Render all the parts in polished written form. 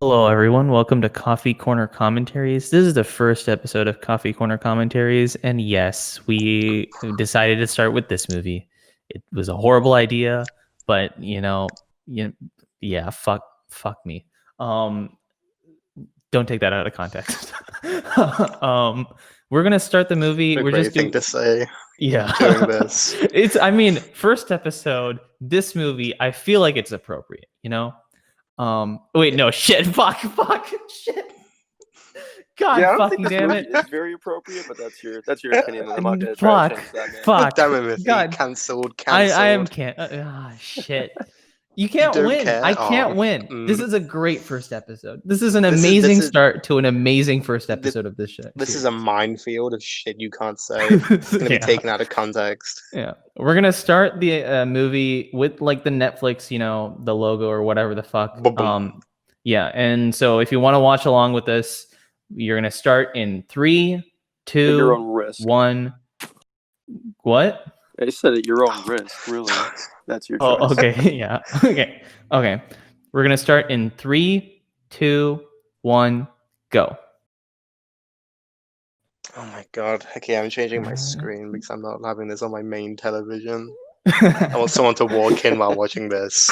Hello, everyone. Welcome to Coffee Corner Commentaries. This is the first episode of Coffee Corner Commentaries, and yes, we decided to start with this movie. It was a horrible idea, but yeah, fuck me. Um, don't take that out of context. We're gonna start the movie. A We're great just thing to say yeah. during this. First episode. This movie, I feel like it's appropriate. Wait, no, shit, fuck, shit. God, Yeah, I don't fucking think this damn movie it. is very appropriate, but that's your opinion, and I'm not gonna try Fuck, to change that, man. fuck. Damn it, Miffy. God, Cancelled. I am can't. Shit. You can't don't win. care? I can't Oh, win. This is a great first episode. This is an This is- amazing this is- start to an amazing first episode of this show. This is a minefield of shit you can't say. It's going to be taken out of context. Yeah, we're gonna start the movie with like the Netflix, the logo or whatever the fuck. Ba-boom. Yeah, and so if you want to watch along with us, you're gonna start in 3, At your 2, own risk. 1. What? I said at your own risk, really. That's your choice. Oh, okay. Yeah. Okay. We're gonna start in 3, 2, 1, go. Oh my god. Okay, I'm changing my screen because I'm not having this on my main television. I want someone to walk in while watching this.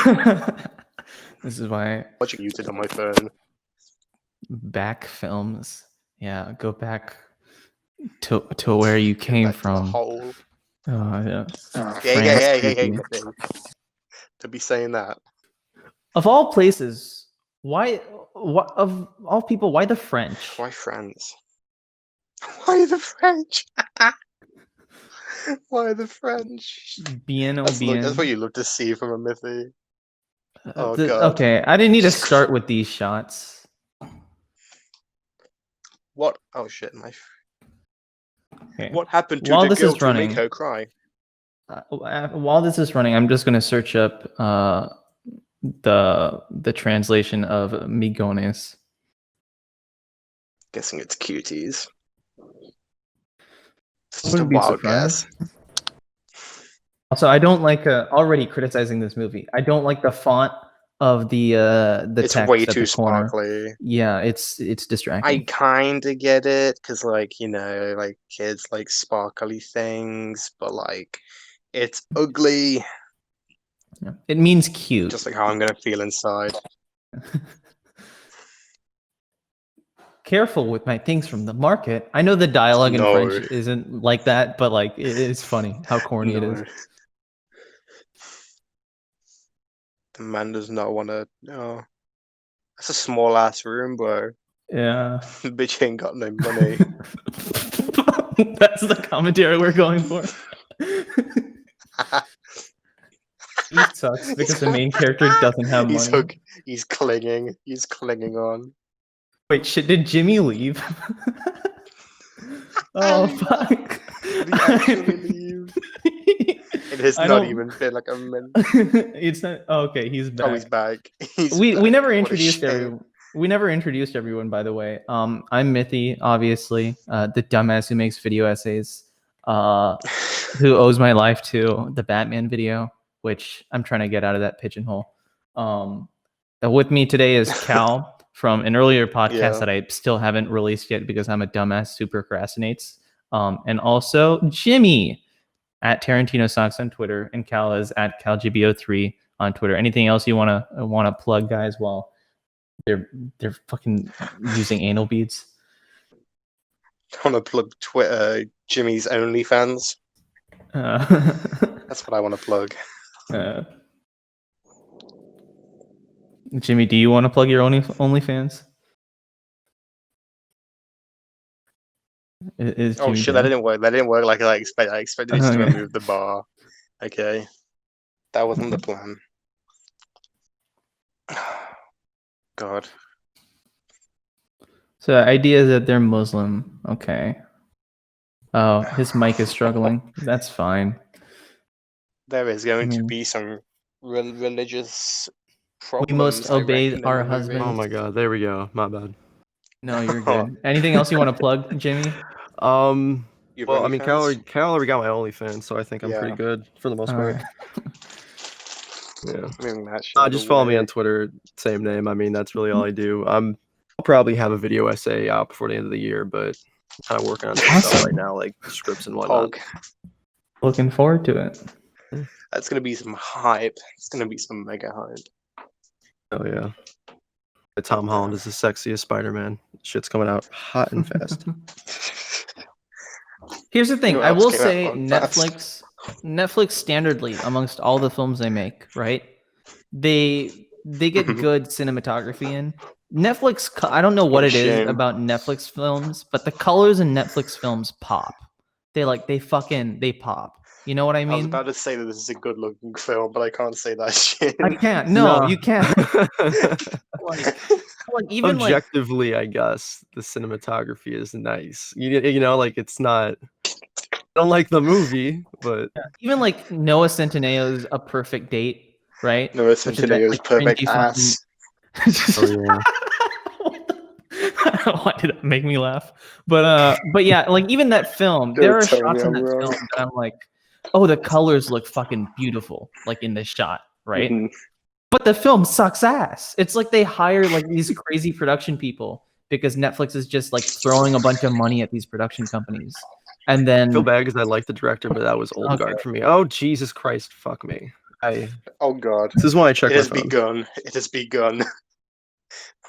This is why Watching YouTube on my phone. back films. Yeah, go back to where you came Back to the from. hole. Oh, yeah. Hey. To be saying that. Of all places, why of all people, why the French? Why France? Why the French? Why the French? Bien ou That's bien. what you look to see from a Miffy. Oh, God. Okay, I didn't need to start with these shots. What? Oh shit! Okay. What happened to While the this girl is to running, make her cry? While this is running, I'm just gonna search up the translation of migones. Guessing it's cuties. Just a Wouldn't be wild surprised. guess. Also, I don't like already criticizing this movie. I don't like the font of the It's text way at too the corner. sparkly. Yeah, it's distracting. I kind of get it because, like, kids like sparkly things, but like, it's ugly. Yeah. It means cute. Just like how I'm gonna feel inside. Careful with my things from the market. I know the dialogue in No. French isn't like that, but like it is funny how corny it is. The man does not want to. No, that's a small ass room, bro. Yeah. The bitch ain't got no money. That's the commentary we're going for. He sucks because the main character doesn't have money. He's clinging. He's clinging on. Wait, shit, did Jimmy leave? Oh, fuck. Did he actually leave? It has not even been like a minute. It's not. Oh, okay, he's back. Oh, he's back. We never What a introduced shame. everyone. We never introduced everyone, by the way. I'm Mithy, obviously, the dumbass who makes video essays, who owes my life to the Batman video, which I'm trying to get out of that pigeonhole. With me today is Cal from an earlier podcast that I still haven't released yet because I'm a dumbass who procrastinates. And also Jimmy at Tarantino Socks on Twitter, and Cal is at CalGBO3 on Twitter. Anything else you wanna plug, guys? While they're fucking using anal beads. I want to plug Twitter. Jimmy's OnlyFans. That's what I want to plug. Jimmy, do you want to plug your OnlyFans? Oh shit, that didn't work. That didn't work like I expected. I expected it to remove the bar. Okay. That wasn't the plan. God. So the idea is that they're Muslim. Okay. Oh, his mic is struggling. That's fine. There is going to be some religious problems. We must obey our husbands. Oh my god, there we go. My bad. No, you're good. Anything else you want to plug, Jimmy? Well, I mean, Cal already got my OnlyFans, so I think I'm pretty good for the most part. Yeah. Moving that shit Just follow me away. on Twitter, same name. I mean, that's really all I do. I'll probably have a video essay out before the end of the year, but I'm kind of working on some stuff Awesome. right now, like scripts and whatnot. Pog. Looking forward to it. That's gonna be some hype. It's gonna be some mega hype. Oh yeah. Tom Holland is the sexiest Spider-Man. Shit's coming out hot and fast. Here's the thing. What I else will came out say on fast? Netflix standardly amongst all the films they make, right? They get Mhm. good cinematography in. Netflix, I don't know what What a it is shame. about Netflix films, but the colors in Netflix films pop. They pop. You know what I I was mean? about to say that this is a good looking film, but I can't say that shit. I can't. No, you can't. Like even like Objectively, I guess the cinematography is nice. You know, like it's not. I don't like the movie, but even like Noah Centineo's A Perfect Date, right? Noah Which is that, Centineo's like, perfect cringy ass. oh yeah. Why did that make me laugh? But yeah, like even that film, there Don't are tell me shots in I'm that wrong. film that I'm like, oh, the colors look fucking beautiful, like in this shot, right? Mhm. But the film sucks ass. It's like they hire like these crazy production people because Netflix is just like throwing a bunch of money at these production companies. And I feel then bad because I like the director, but that was old Okay. guard for me. Oh Jesus Christ, fuck me. Oh god. This is why I check It my has phone. begun. It has begun. This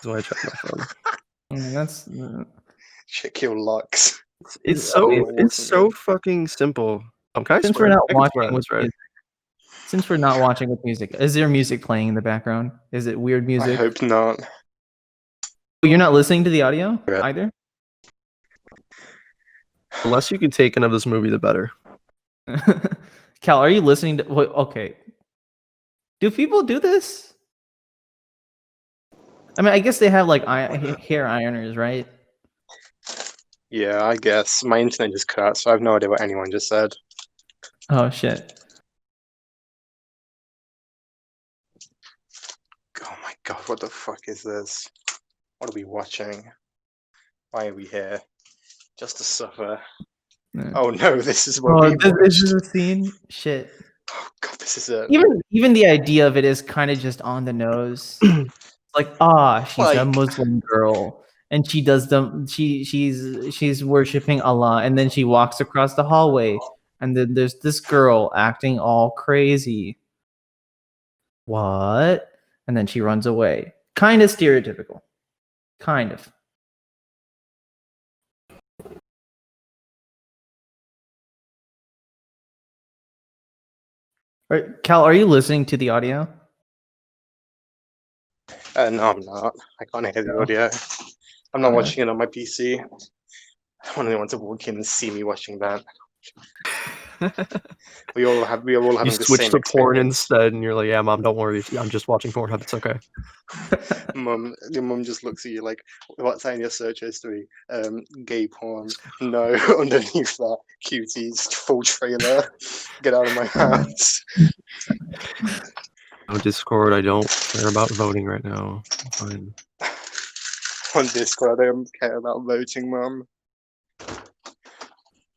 is why I check my phone. that's Check your locks. It's okay, so fucking simple. Can I since swear? we're not I can swear watching on with this, right? music, since we're not watching with music, is there music playing in the background? Is it weird I music? hope not. You're not listening to the audio Yeah. either? The less you can take in of this movie, the better. Cal, are you listening to okay. Do people do this? I mean, I guess they have like hair ironers, right? Yeah, I guess. My internet just cut out, so I have no idea what anyone just said. Oh shit. Oh my god, what the fuck is this? What are we watching? Why are we here? Just to suffer. Yeah. Oh no, this is what Oh, we this watched. is a scene. Shit. Oh god, this is it. Even the idea of it is kind of just on the nose. Like, she's a Like, Muslim girl, and she does she's worshiping Allah, and then she walks across the hallway, and then there's this girl acting all crazy. What? And then she runs away. Kind of stereotypical. Kind of. All right, Cal, are you listening to the audio? no, I'm not. I can't hear the No. audio. I'm not Okay. watching it on my PC. I don't want anyone to walk in and see me watching that. We all having You the switch same to porn experience. instead, and you're like, "Yeah, mom, don't worry. I'm just watching Pornhub. It's okay." Your mum just looks at you like, what's that in your search history? Gay porn. No, underneath that, cuties, full trailer. Get out of my house. No Discord. I don't care about voting right now. I'm fine. On Discord, I don't care about voting, mum.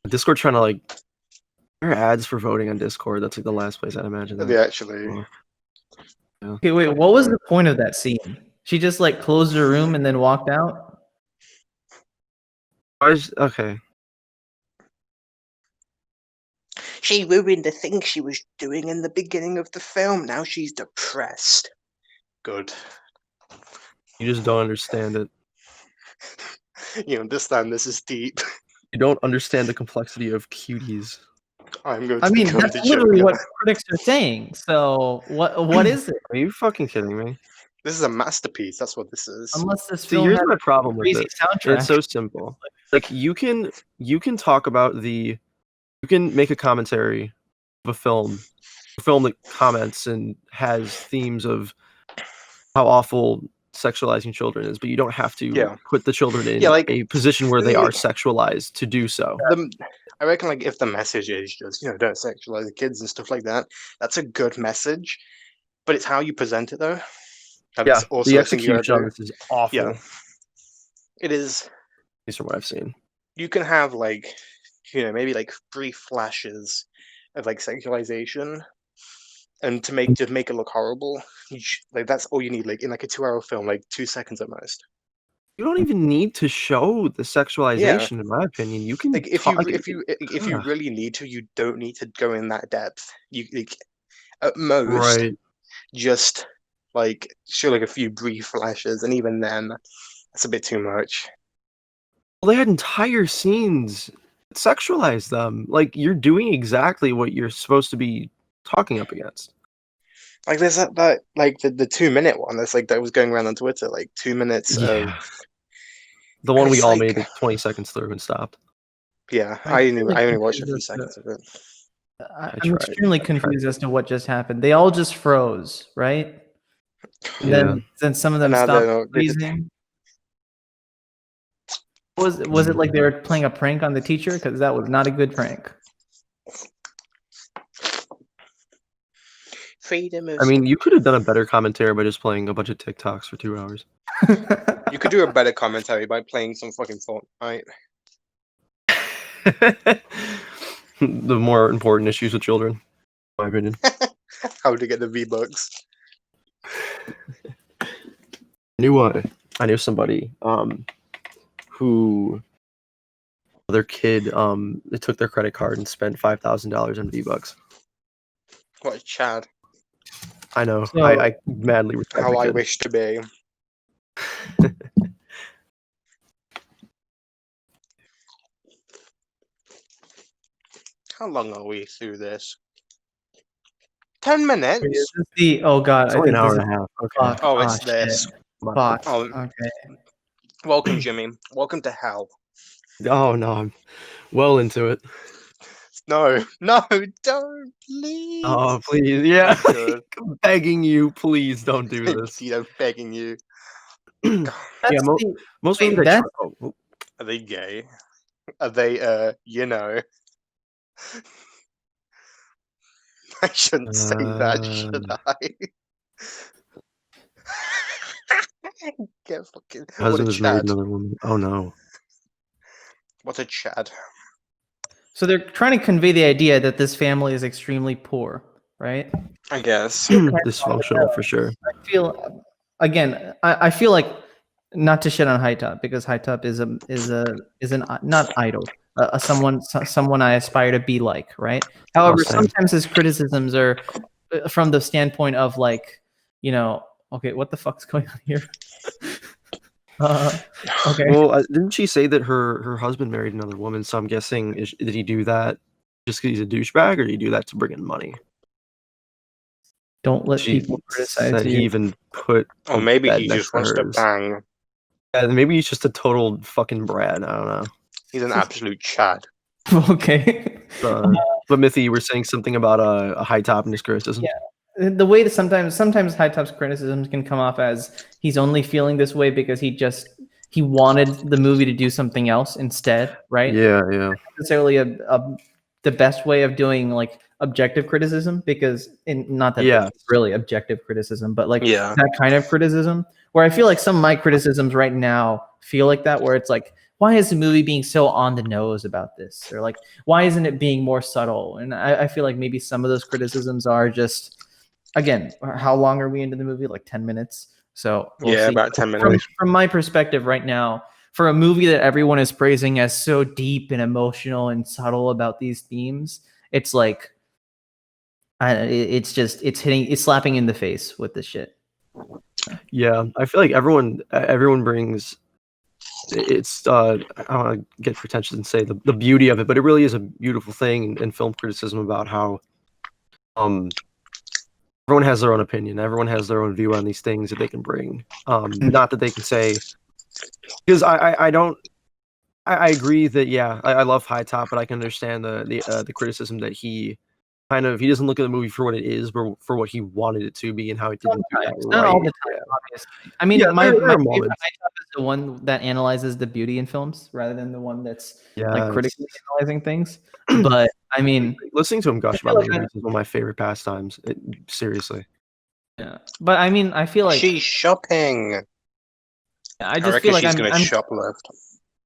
Discord trying to like. There are ads for voting on Discord. That's like the last place I'd imagine that. They actually. Yeah. Okay, wait, what was the point of that scene? She just like closed her room and then walked out? Okay. She ruined the thing she was doing in the beginning of the film. Now she's depressed. Good. You just don't understand it. You understand this is deep. You don't understand the complexity of cuties. I'm going to I mean, become that's the literally Joker. what critics are saying. So what is it? Are you fucking kidding me? This is a masterpiece. That's what this is. Unless this See, film here's has my a problem with crazy it. soundtrack. It's so simple. Like you can talk about you can make a commentary of a film that comments and has themes of how awful sexualizing children is, but you don't have to put the children in like a position where they are sexualized to do so. I reckon, like, if the message is just, don't sexualize the kids and stuff like that, that's a good message. But it's how you present it, though. Yeah, the execution on this is awful. Yeah, it is. At least from what I've seen. You can have like, maybe like brief flashes of like sexualization, and to make it look horrible, like that's all you need. Like in like a 2-hour film, like 2 seconds at most. You don't even need to show the sexualization, in my opinion. You can Like if you Ugh. really need to, you don't need to go in that depth. You like at most right. just like show like a few brief flashes, and even then, that's a bit too much. Well, they had entire scenes that sexualize them. Like you're doing exactly what you're supposed to be talking up against. Like there's that like the 2-minute one that's like that was going around on Twitter, like 2 minutes of The one we it's all like- made it 20 seconds through and stopped. yeah, I'm I extremely only watched a confused few as to- seconds of it. I'm tried. extremely confused as to what just happened. They all just froze, right? And Yeah. then some of them And now stopped they just- freezing. Was it like they were playing a prank on the teacher? Because that was not a good prank. Freedom of I mean, you could have done a better commentary by just playing a bunch of TikToks for 2 hours. you could do a better commentary by playing some fucking Fortnite. The more important issues with children, in my opinion. How to get the V-Bucks. I knew somebody who their kid they took their credit card and spent $5,000 on V-Bucks. What a Chad. I know. So- I madly respect How the I kid. wish to be. How long are we through this? 10 minutes? Wait, is this the oh god, It's I only think an hour this and is a half. Okay. fuck. Oh, it's shit. this. Fuck. Oh, Okay. welcome, Jimmy. Welcome to hell. Oh no, I'm well into it. No, don't, please. Oh please, yeah. I'm good. I'm begging you, please don't do this. Indeed, I'm begging you. That's Yeah, the- most wait, women that that's- Are they gay? Are they, you know? I shouldn't say that, should I? Get fucking. my husband What a has married Chad. another woman. Oh no. What a Chad. so they're trying to convey the idea that this family is extremely poor, right? I guess. Dysfunctional for sure. I feel again, I feel like not to shit on High Top because High Top is an not idol, someone I aspire to be like, right? However, same. sometimes his criticisms are from the standpoint of like, you know, okay, what the fuck's going on here? Okay. Well, didn't she say that her husband married another woman? So I'm guessing did he do that just because he's a douchebag, or did he do that to bring in money? Don't let She people criticize said he you. even put. Or a maybe bed he next just wants to hers. bang. Yeah, maybe he's just a total fucking brat. I don't know. He's an absolute Chad. Okay. But Mithy, you were saying something about a High Top and his criticism. Yeah. The way that sometimes High Top's criticisms can come off as he's only feeling this way because he wanted the movie to do something else instead, right? Yeah. Not necessarily the best way of doing like objective criticism, because not that Yeah. it's really objective criticism, but like Yeah. that kind of criticism where I feel like some of my criticisms right now feel like that, where it's like, why is the movie being so on the nose about this? Or like, why isn't it being more subtle? And I feel like maybe some of those criticisms are just, again, how long are we into the movie? Like 10 minutes. So we'll Yeah, see. about 10 minutes. From my perspective right now, for a movie that everyone is praising as so deep and emotional and subtle about these themes, it's like, it's slapping in the face with this shit. Yeah, I feel like everyone brings. It's I don't want to get pretentious and say the beauty of it, but it really is a beautiful thing in film criticism about how everyone has their own opinion, everyone has their own view on these things that they can bring. Not that they can say, because I agree that I love High Top, but I can understand the criticism that he doesn't look at the movie for what it is, but for what he wanted it to be and how it didn't do that Sometimes, not all the time, obviously. I mean, Yeah, my there are favorite moments. High Top is the one that analyzes the beauty in films rather than the one that's like Yes. critically analyzing things. But I mean, Listening to him gush feel about like movies is one of my favorite pastimes. Seriously. yeah. But I mean, I feel like She's shopping. I I just reckon feel like she's I'm gonna shoplift.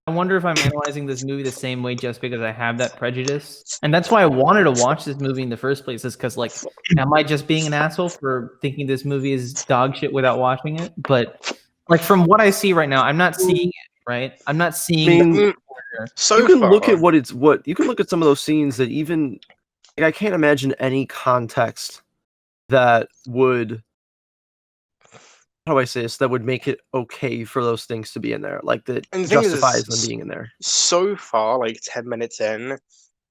I wonder if I'm analyzing this movie the same way just because I have that prejudice. And that's why I wanted to watch this movie in the first place, is because, like, am I just being an asshole for thinking this movie is dog shit without watching it? But, like, from what I see right now, I'm not seeing it, right? I'm not seeing. I mean, So you can far, look at what you can look at some of those scenes that even like, I can't imagine any context that would, how do I say this, that would make it okay for those things to be in there, like that and the thing justifies is, them being in there. so far, like 10 minutes in,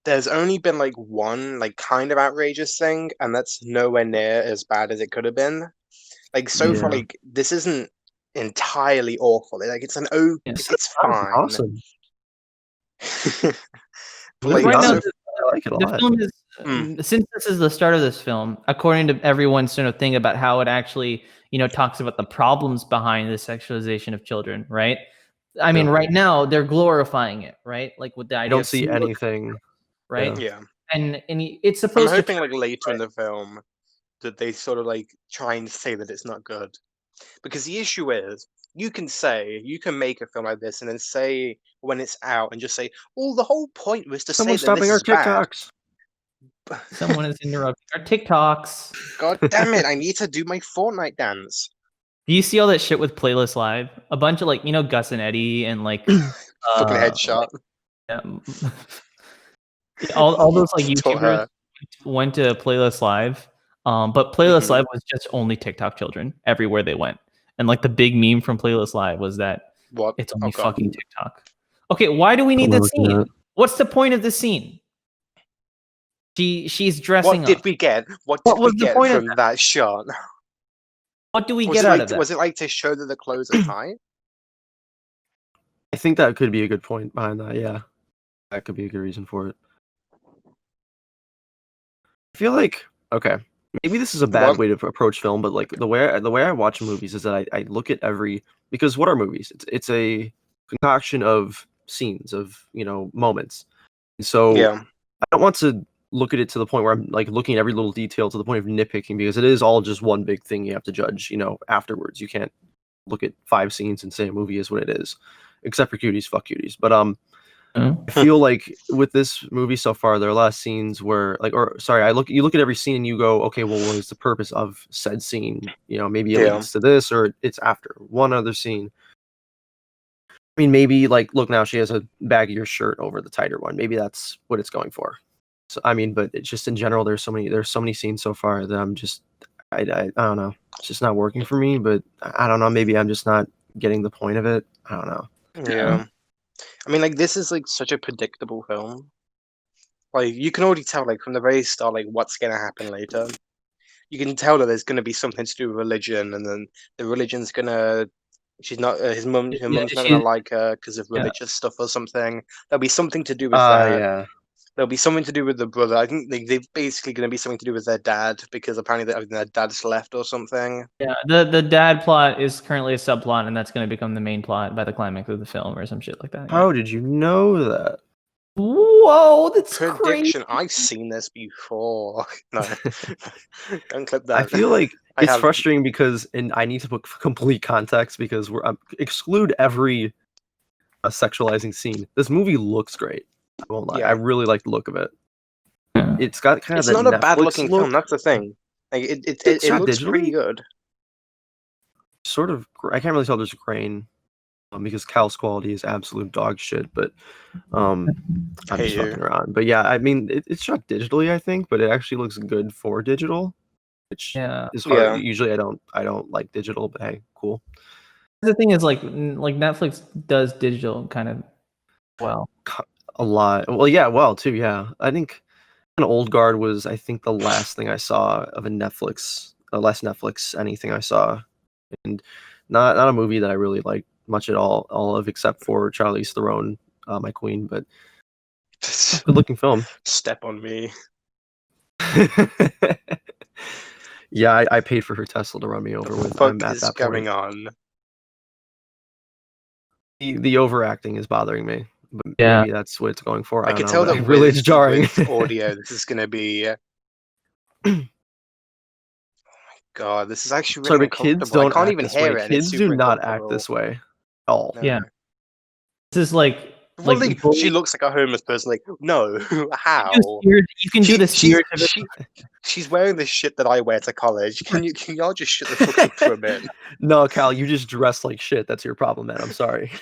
there's only been like one like kind of outrageous thing, and that's nowhere near as bad as it could have been. Like so far, Yeah. like this isn't entirely awful. Like it's it's fine. Awesome. But, like, Right now, so, I like it a the lot. film is Mm. since this is the start of this film, according to everyone's sort of thing about how it actually, talks about the problems behind the sexualization of children, right? I mean, Yeah. right now they're glorifying it, right? Like with the I idea don't of see serial anything. right? yeah, And it's I'm supposed to hoping like later in the film that they sort of like try and say that it's not good, because the issue is you can make a film like this and then say when it's out and just say, well, the whole point was to say Someone's that this stopping our is bad. TikToks. someone is interrupting our TikToks. God damn it! I need to do my Fortnite dance. Do you see all that shit with Playlist Live? A bunch of, like, Gus and Eddie and like Fucking headshot. um, all those like Taught YouTubers her. went to Playlist Live. But Playlist Mhm. Live was just only TikTok children everywhere they went. And like the big meme from Playlist Live was that What? it's Oh only god. fucking TikTok. Okay, why do we need What this am I looking scene? What's the point of this scene? She's dressing What did up. we get? What What did was we the get point of from that shot? What do we Was get it out like of that? was it like to show that the clothes are tight? I think that could be a good point behind that. Yeah, that could be a good reason for it. I feel like, okay, maybe this is a bad What? way to approach film, but like the way I watch movies is that I look at every, because what are movies? It's a concoction of scenes, of moments. And so Yeah. I don't want to look at it to the point where I'm like looking at every little detail to the point of nitpicking, because it is all just one big thing you have to judge, afterwards. You can't look at 5 scenes and say a movie is what it is, except for cuties. Fuck cuties. But I feel like with this movie so far, there are a lot of scenes where, like, or sorry, you look at every scene and you go, okay, well, what is the purpose of said scene? Maybe it Yeah. leads to this, or it's after one other scene. I mean, maybe like, look, now she has a baggier shirt over the tighter one. Maybe that's what it's going for. So I mean, but it's just in general, there's so many scenes so far that I'm just, I don't know, it's just not working for me. But I don't know, maybe I'm just not getting the point of it. I don't know. Yeah. I mean, like, this is like such a predictable film. Like, you can already tell, like, from the very start, like, what's gonna happen later. You can tell that there's gonna be something to do with religion, and then the religion's gonna. She's not. Her mum's not gonna like her because of religious stuff or something. There'll be something to do with that. Yeah. There'll be something to do with the brother. I think they've basically going to be something to do with their dad, because apparently their dad's left or something. Yeah, the dad plot is currently a subplot, and that's going to become the main plot by the climax of the film or some shit like that. How did you know that? Whoa, that's Prediction. crazy. I've seen this before. No, don't clip that. I feel like I it's have. frustrating because, and I need to put complete context, because we're exclude every sexualizing scene. This movie looks great. I won't lie. Yeah. I really like the look of it. Yeah. It's got kind of It's that not a Netflix bad looking look. film. That's the thing. Like It's it shot looks pretty digitally? good. Sort of. I can't really tell there's grain, because Cal's quality is absolute dog shit. But I'm Hey just you. fucking around. But yeah, I mean, it's shot digitally, I think, but it actually looks good for digital, which Yeah. is hard. Yeah. Usually, I don't like digital, but hey, cool. The thing is, like Netflix does digital kind of well. A lot. Well, yeah, well, too, yeah. I think an Old Guard was, I think, the last thing I saw of a Netflix, last Netflix anything I saw, and not a movie that I really liked much at all of, except for Charlize Theron, my queen. But good looking film. Step on me. Yeah, I paid for her Tesla to run me over with. Fuck I'm at is that going point. on? The overacting is bothering me, but Yeah. maybe that's what it's going for. I I don't can know, tell but that really it's jarring. with audio, this is gonna be. God, this is actually Sorry, really but kids uncomfortable. I don't can't act even this way. hear it, and it's Kids do super not act uncomfortable. this way at all. No. Yeah. This is like Well, like she looks like a homeless person. Like, no, how? you can do the stereotypical. She's wearing the shit that I wear to college. Can y'all just shut the fuck up for a bit? No, Cal, you just dress like shit. That's your problem, man. I'm sorry.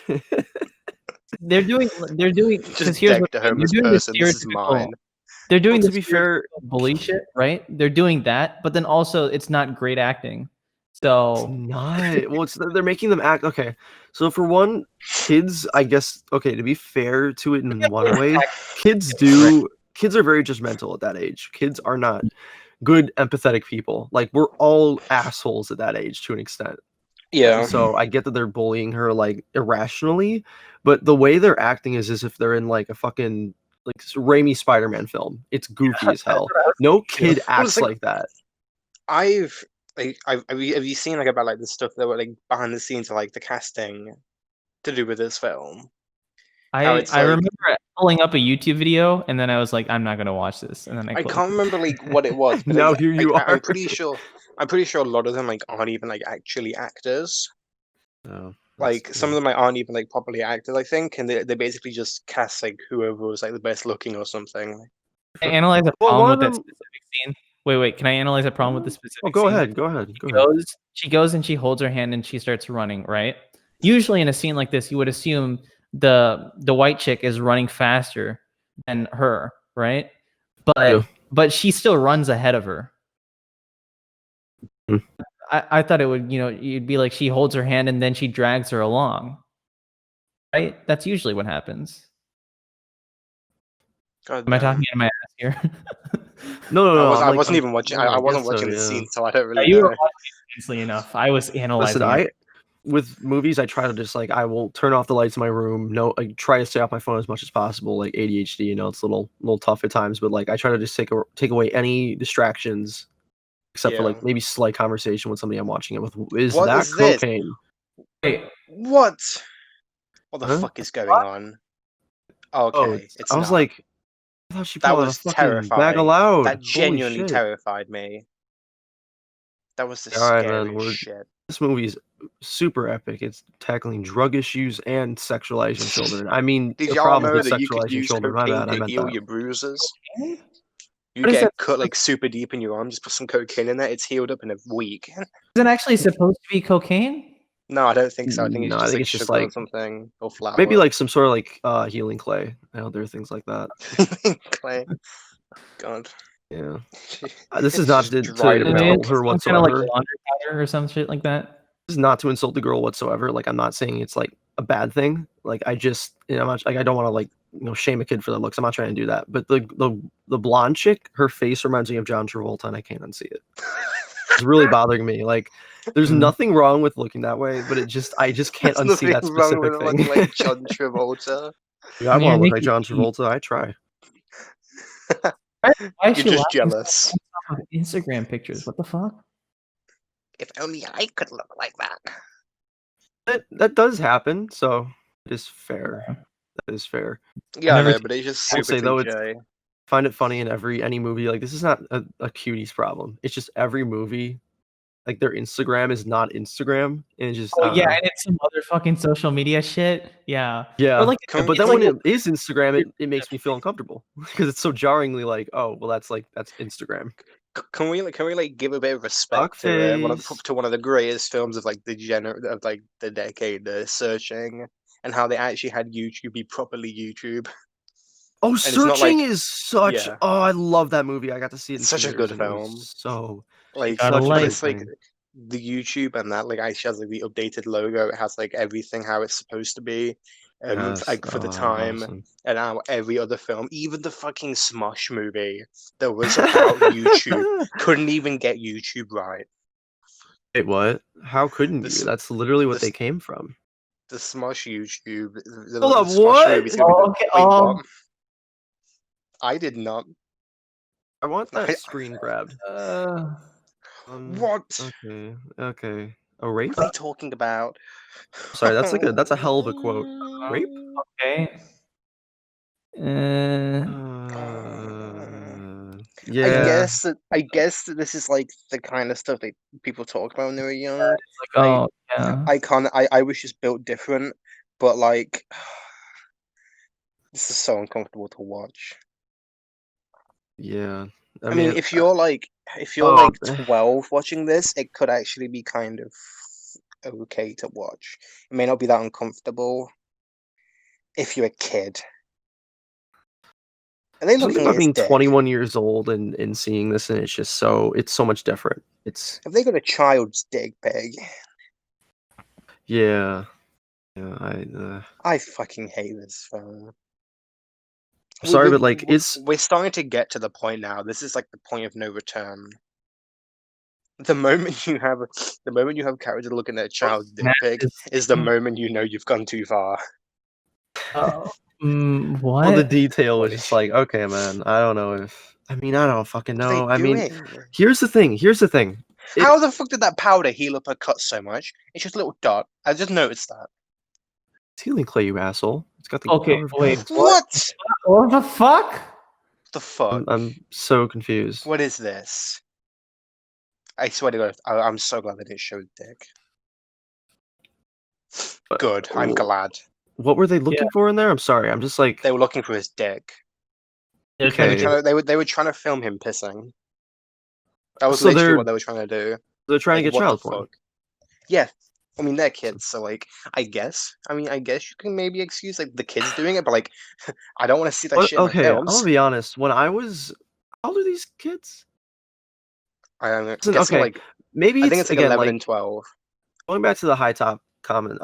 They're doing because Just here's what decked a they're homeless doing the person. This is stereotypical. mine. They're doing Well, the to be fair, bully shit, right? They're doing that, but then also it's not great acting. So not. Well, they're making them act. Okay, so for one, kids, I guess. Okay, to be fair to it in one way, kids are very judgmental at that age. Kids are not good, empathetic people. Like we're all assholes at that age to an extent. Yeah. So I get that they're bullying her like irrationally, but the way they're acting is as if they're in like a fucking like Raimi Spider-Man film. It's goofy as hell. No kid acts like that. Have you seen like about like the stuff that were like behind the scenes of like the casting to do with this film? I remember pulling up a YouTube video and then I was like, I'm not gonna watch this, and then I can't remember like what it was, but Now here you are. I'm pretty sure a lot of them like aren't even like actually actors. Oh, Like some of them like aren't even like properly actors, I think, and they basically just cast like whoever was like the best looking or something. Can I analyze a Well, problem one with of that them- specific scene? Wait, can I analyze a problem with the specific Oh, go scene? ahead. Go ahead. She goes and she holds her hand and she starts running, right? Usually in a scene like this, you would assume the white chick is running faster than her, right? But she still runs ahead of her. Hmm. I thought it would, you'd be like she holds her hand and then she drags her along. Right? That's usually what happens. God Am I damn. talking in my ass here? No. I wasn't even watching. I wasn't guess so, watching the yeah. scene, so I don't really You know. were watching it intensely enough. I was analyzing Listen, it. with movies, I try to just like I will turn off the lights in my room. No, I try to stay off my phone as much as possible. Like ADHD, it's a little tough at times, but like I try to just take away any distractions, except for Yeah. like maybe slight conversation with somebody I'm watching it with. Is What that is this? cocaine? Wait, What? What the Huh? fuck is going on? Okay, it's I was not. like, I thought she That pulled out a was fucking bag terrifying. of loud. That Holy genuinely shit. terrified me. That was the All right, scariest man, shit. This movie is super epic. It's tackling drug issues and sexualizing children. I mean, Did the y'all problem know with that you could sexualizing use children. My cocaine bad, I to meant heal that. your bruises? You What is get that? cut like super deep in your arm, just put some cocaine in there, it's healed up in a week. Is it actually supposed to be cocaine? No, I don't think so. I think it's No, I just think like it's just sugar or like something, or flour. maybe like some sort of like healing clay. I know there are things like that. Clay. God. Yeah. This is It's not just to dried up insult milk. her Some kind of like whatsoever. laundry powder or some shit like that. This is not to insult the girl whatsoever. Like I'm not saying it's like a bad thing. Like I just I'm not like I don't want to like shame a kid for their looks. I'm not trying to do that. But the blonde chick, her face reminds me of John Travolta, and I can't unsee it. It's really bothering me. Like there's nothing wrong with looking that way, but I just can't There's unsee that nothing wrong with specific thing. looking like John Travolta. I want to Man, look make like it John easy. Travolta. I try. Why is You're she just laughing jealous. on Instagram pictures? What the fuck? If only I could look like that. That does happen, so it is fair. That is fair. Yeah, I never know, but it's just I will super say though, cliche. find it funny in any movie. Like this is not a cuties problem. It's just every movie, like their Instagram is not Instagram, and it's just I Oh don't yeah, know. and it's some other fucking social media shit. Yeah. Yeah. Or like, Can But we then like- when it is Instagram, it makes me feel uncomfortable because it's so jarringly like, oh well, that's Instagram. Can we like give a bit of respect to Fuckface. one of the greatest films of like the decade, Searching, and how they actually had YouTube be properly YouTube. Oh, it's not Searching like- is such. yeah. Oh, I love that movie. I got to see it in Such a theaters, good and it was film. so Like, gotta such a like- good it's like thing. the YouTube and that like actually has like the updated logo. It has like everything how it's supposed to be. Yes. Like for the Oh, time, awesome. and now every other film, even the fucking Smosh movie that was about YouTube, couldn't even get YouTube right. Wait, what? How couldn't The you? s- That's literally what the they s- came from. The Smosh YouTube, the Hold up, Smosh what? movie's gonna be Oh, okay, wait, oh. what? I did not. I want I- that screen grabbed. What? Okay. A rape? What are they talking about? Sorry, that's a hell of a quote. Rape? Okay. Yeah. I guess that this is like the kind of stuff that people talk about when they were young. Like, oh yeah. I was just built different, but like This is so uncomfortable to watch. Yeah. I mean, if you're like 12 watching this, it could actually be kind of okay to watch. It may not be that uncomfortable if you're a kid. Are they something looking about at his being dick? 21 years old and seeing this, and it's so much different. It's Have they got a child's dick pig? yeah. I fucking hate this film. Sorry, but like we're starting to get to the point now. This is like the point of no return. The moment you have character looking at a child's dick pic is the moment you know you've gone too far. What? well, the detail was just like, okay, man. I don't know if I don't fucking What are know. they I mean, doing? here's the thing. How the fuck did that powder heal up her cut so much? It's just a little dot. I just noticed that. It's healing clay, you asshole. It's got the Okay, power of wait. God. What? What the fuck? The fuck? I'm so confused. What is this? I swear to God, I'm so glad they didn't show dick. But- Good, I'm glad. What were they looking for in there? I'm sorry. I'm just like They were looking for his dick. okay. They were trying to film him pissing. That was So literally they're- what they were trying to do. They're trying to Like, get what child the porn. fuck? Yeah. I mean, they're kids, so like, I guess you can maybe excuse like the kids doing it, but like, I don't want to see that shit in my Okay, I'm films. gonna be honest. When I was, how old are these kids? I'm guessing okay, like maybe I think it's it's like again 11 like and 12. going back to the high top comment.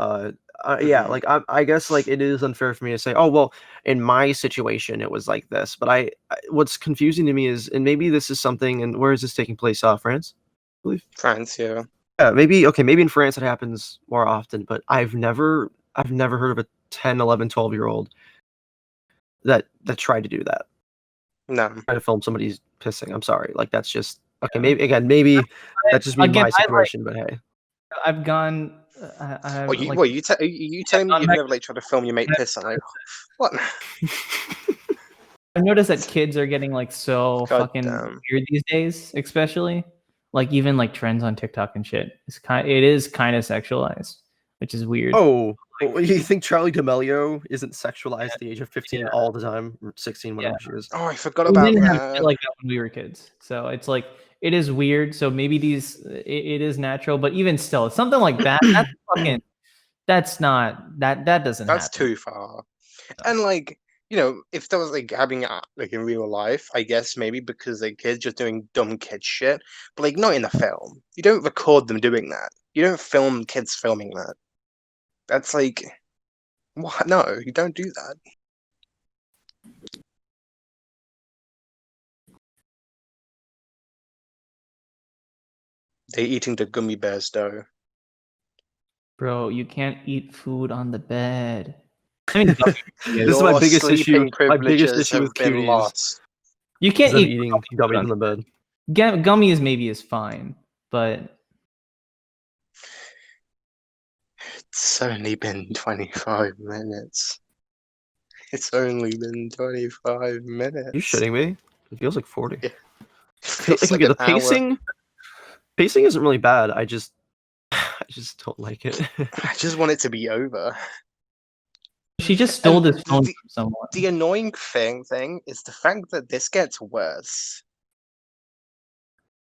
Yeah, like I guess like it is unfair for me to say, oh well, in my situation it was like this. But what's confusing to me is, and maybe this is something. And where is this taking place? France, I believe. France, yeah. Yeah, maybe in France it happens more often, but I've never heard of a 10, 11, 12-year-old that tried to do that. No. Try to film somebody's pissing. I'm sorry. Like that's just okay. Maybe that's just me my situation. But hey, I've gone. You telling me you've never like tried to film your mate pissing? Like, what? I've noticed that kids are getting like so God fucking damn. weird these days, especially like even like trends on TikTok and shit. It is kind of sexualized, which is weird. oh, you think Charlie D'Amelio isn't sexualized at the age of 15 all the time, or 16, whatever she is? Oh, I forgot We about didn't have that. shit like that when we were kids, so it's like it is weird. So maybe it is natural, but even still, something like that, that's fucking. That's not that doesn't happen. That's too far. And like, you know, if there was like having like in real life, I guess maybe because like kids just doing dumb kid shit, but like not in the film. You don't record them doing that. You don't film kids filming that. That's like, what? No, you don't do that. They're eating the gummy bears though. Bro, you can't eat food on the bed. I mean, this is my biggest issue. My biggest issue with cuties. Lost. You can't eat eating gummies on the bed. Gummies maybe is fine, but it's only been 25 minutes. It's only been 25 minutes. Are you shitting me? It feels like 40. Yeah. The pacing isn't really bad. I just don't like it. I just want it to be over. She just stole this phone from someone. The annoying thing is the fact that this gets worse.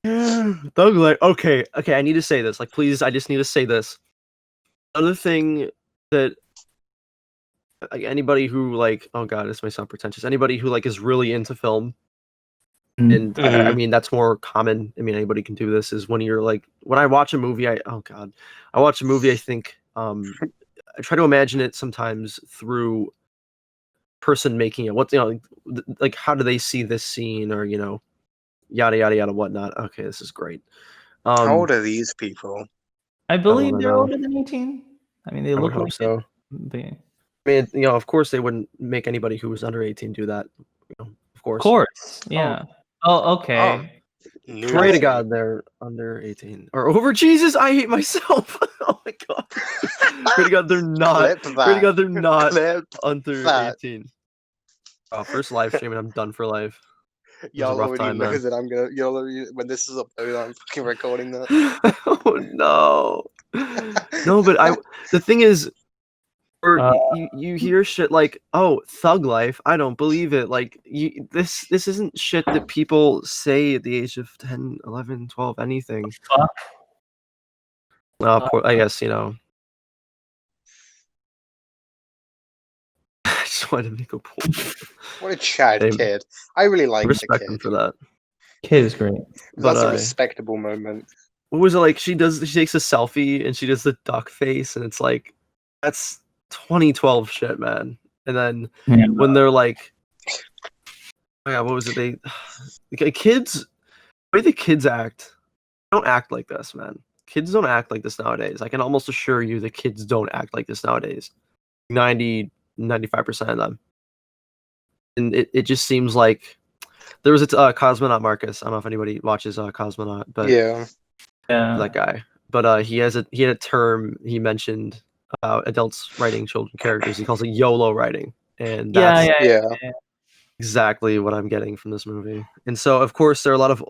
Doug, like, okay, I need to say this. Like, please, I just need to say this. Another thing that like anybody who like, oh god, this may sound pretentious. Anybody who like is really into film, and I mean that's more common. I mean anybody can do this. Is when you're like, when I watch a movie, I watch a movie. I think I try to imagine it sometimes through person making it. What like how do they see this scene, or yada yada yada whatnot. Okay, this is great. How old are these people? I believe they're older than 18. I mean, they look like so. I mean, of course they wouldn't make anybody who was under 18 do that. Of course. Of course, yeah. Oh, okay. Pray to God they're under 18 or over. Jesus, I hate myself. Oh my God. Pray to God they're not. Pray to God they're not under 18. Oh, first live stream and I'm done for life. Y'all already know that I'm gonna. When this is uploaded, I'm fucking recording that. Oh no. No, but the thing is, Or Uh, you hear shit like, "Oh, thug life, I don't believe it." Like this isn't shit that people say at the age of 10, 11, 12, anything. fuck. I guess, you know. I just wanted to make a point. What a Chad Same. kid. I really I like the respect kid. him for that. Kid is great. But That's a respectable moment. what was it like? She takes a selfie and she does the duck face, and it's like, that's 2012 shit, man. And then Yeah. when they're like, oh yeah, what was it? Kids, the way the kids act, don't act like this, man. Kids don't act like this nowadays. I can almost assure you the kids don't act like this nowadays. 95% of them. And it just seems like there was a Cosmonaut Marcus. I don't know if anybody watches Cosmonaut, but Yeah. that guy. But he had a term he mentioned about adults writing children characters. He calls it YOLO writing, and that's Yeah. exactly what I'm getting from this movie. And so, of course, there are a lot of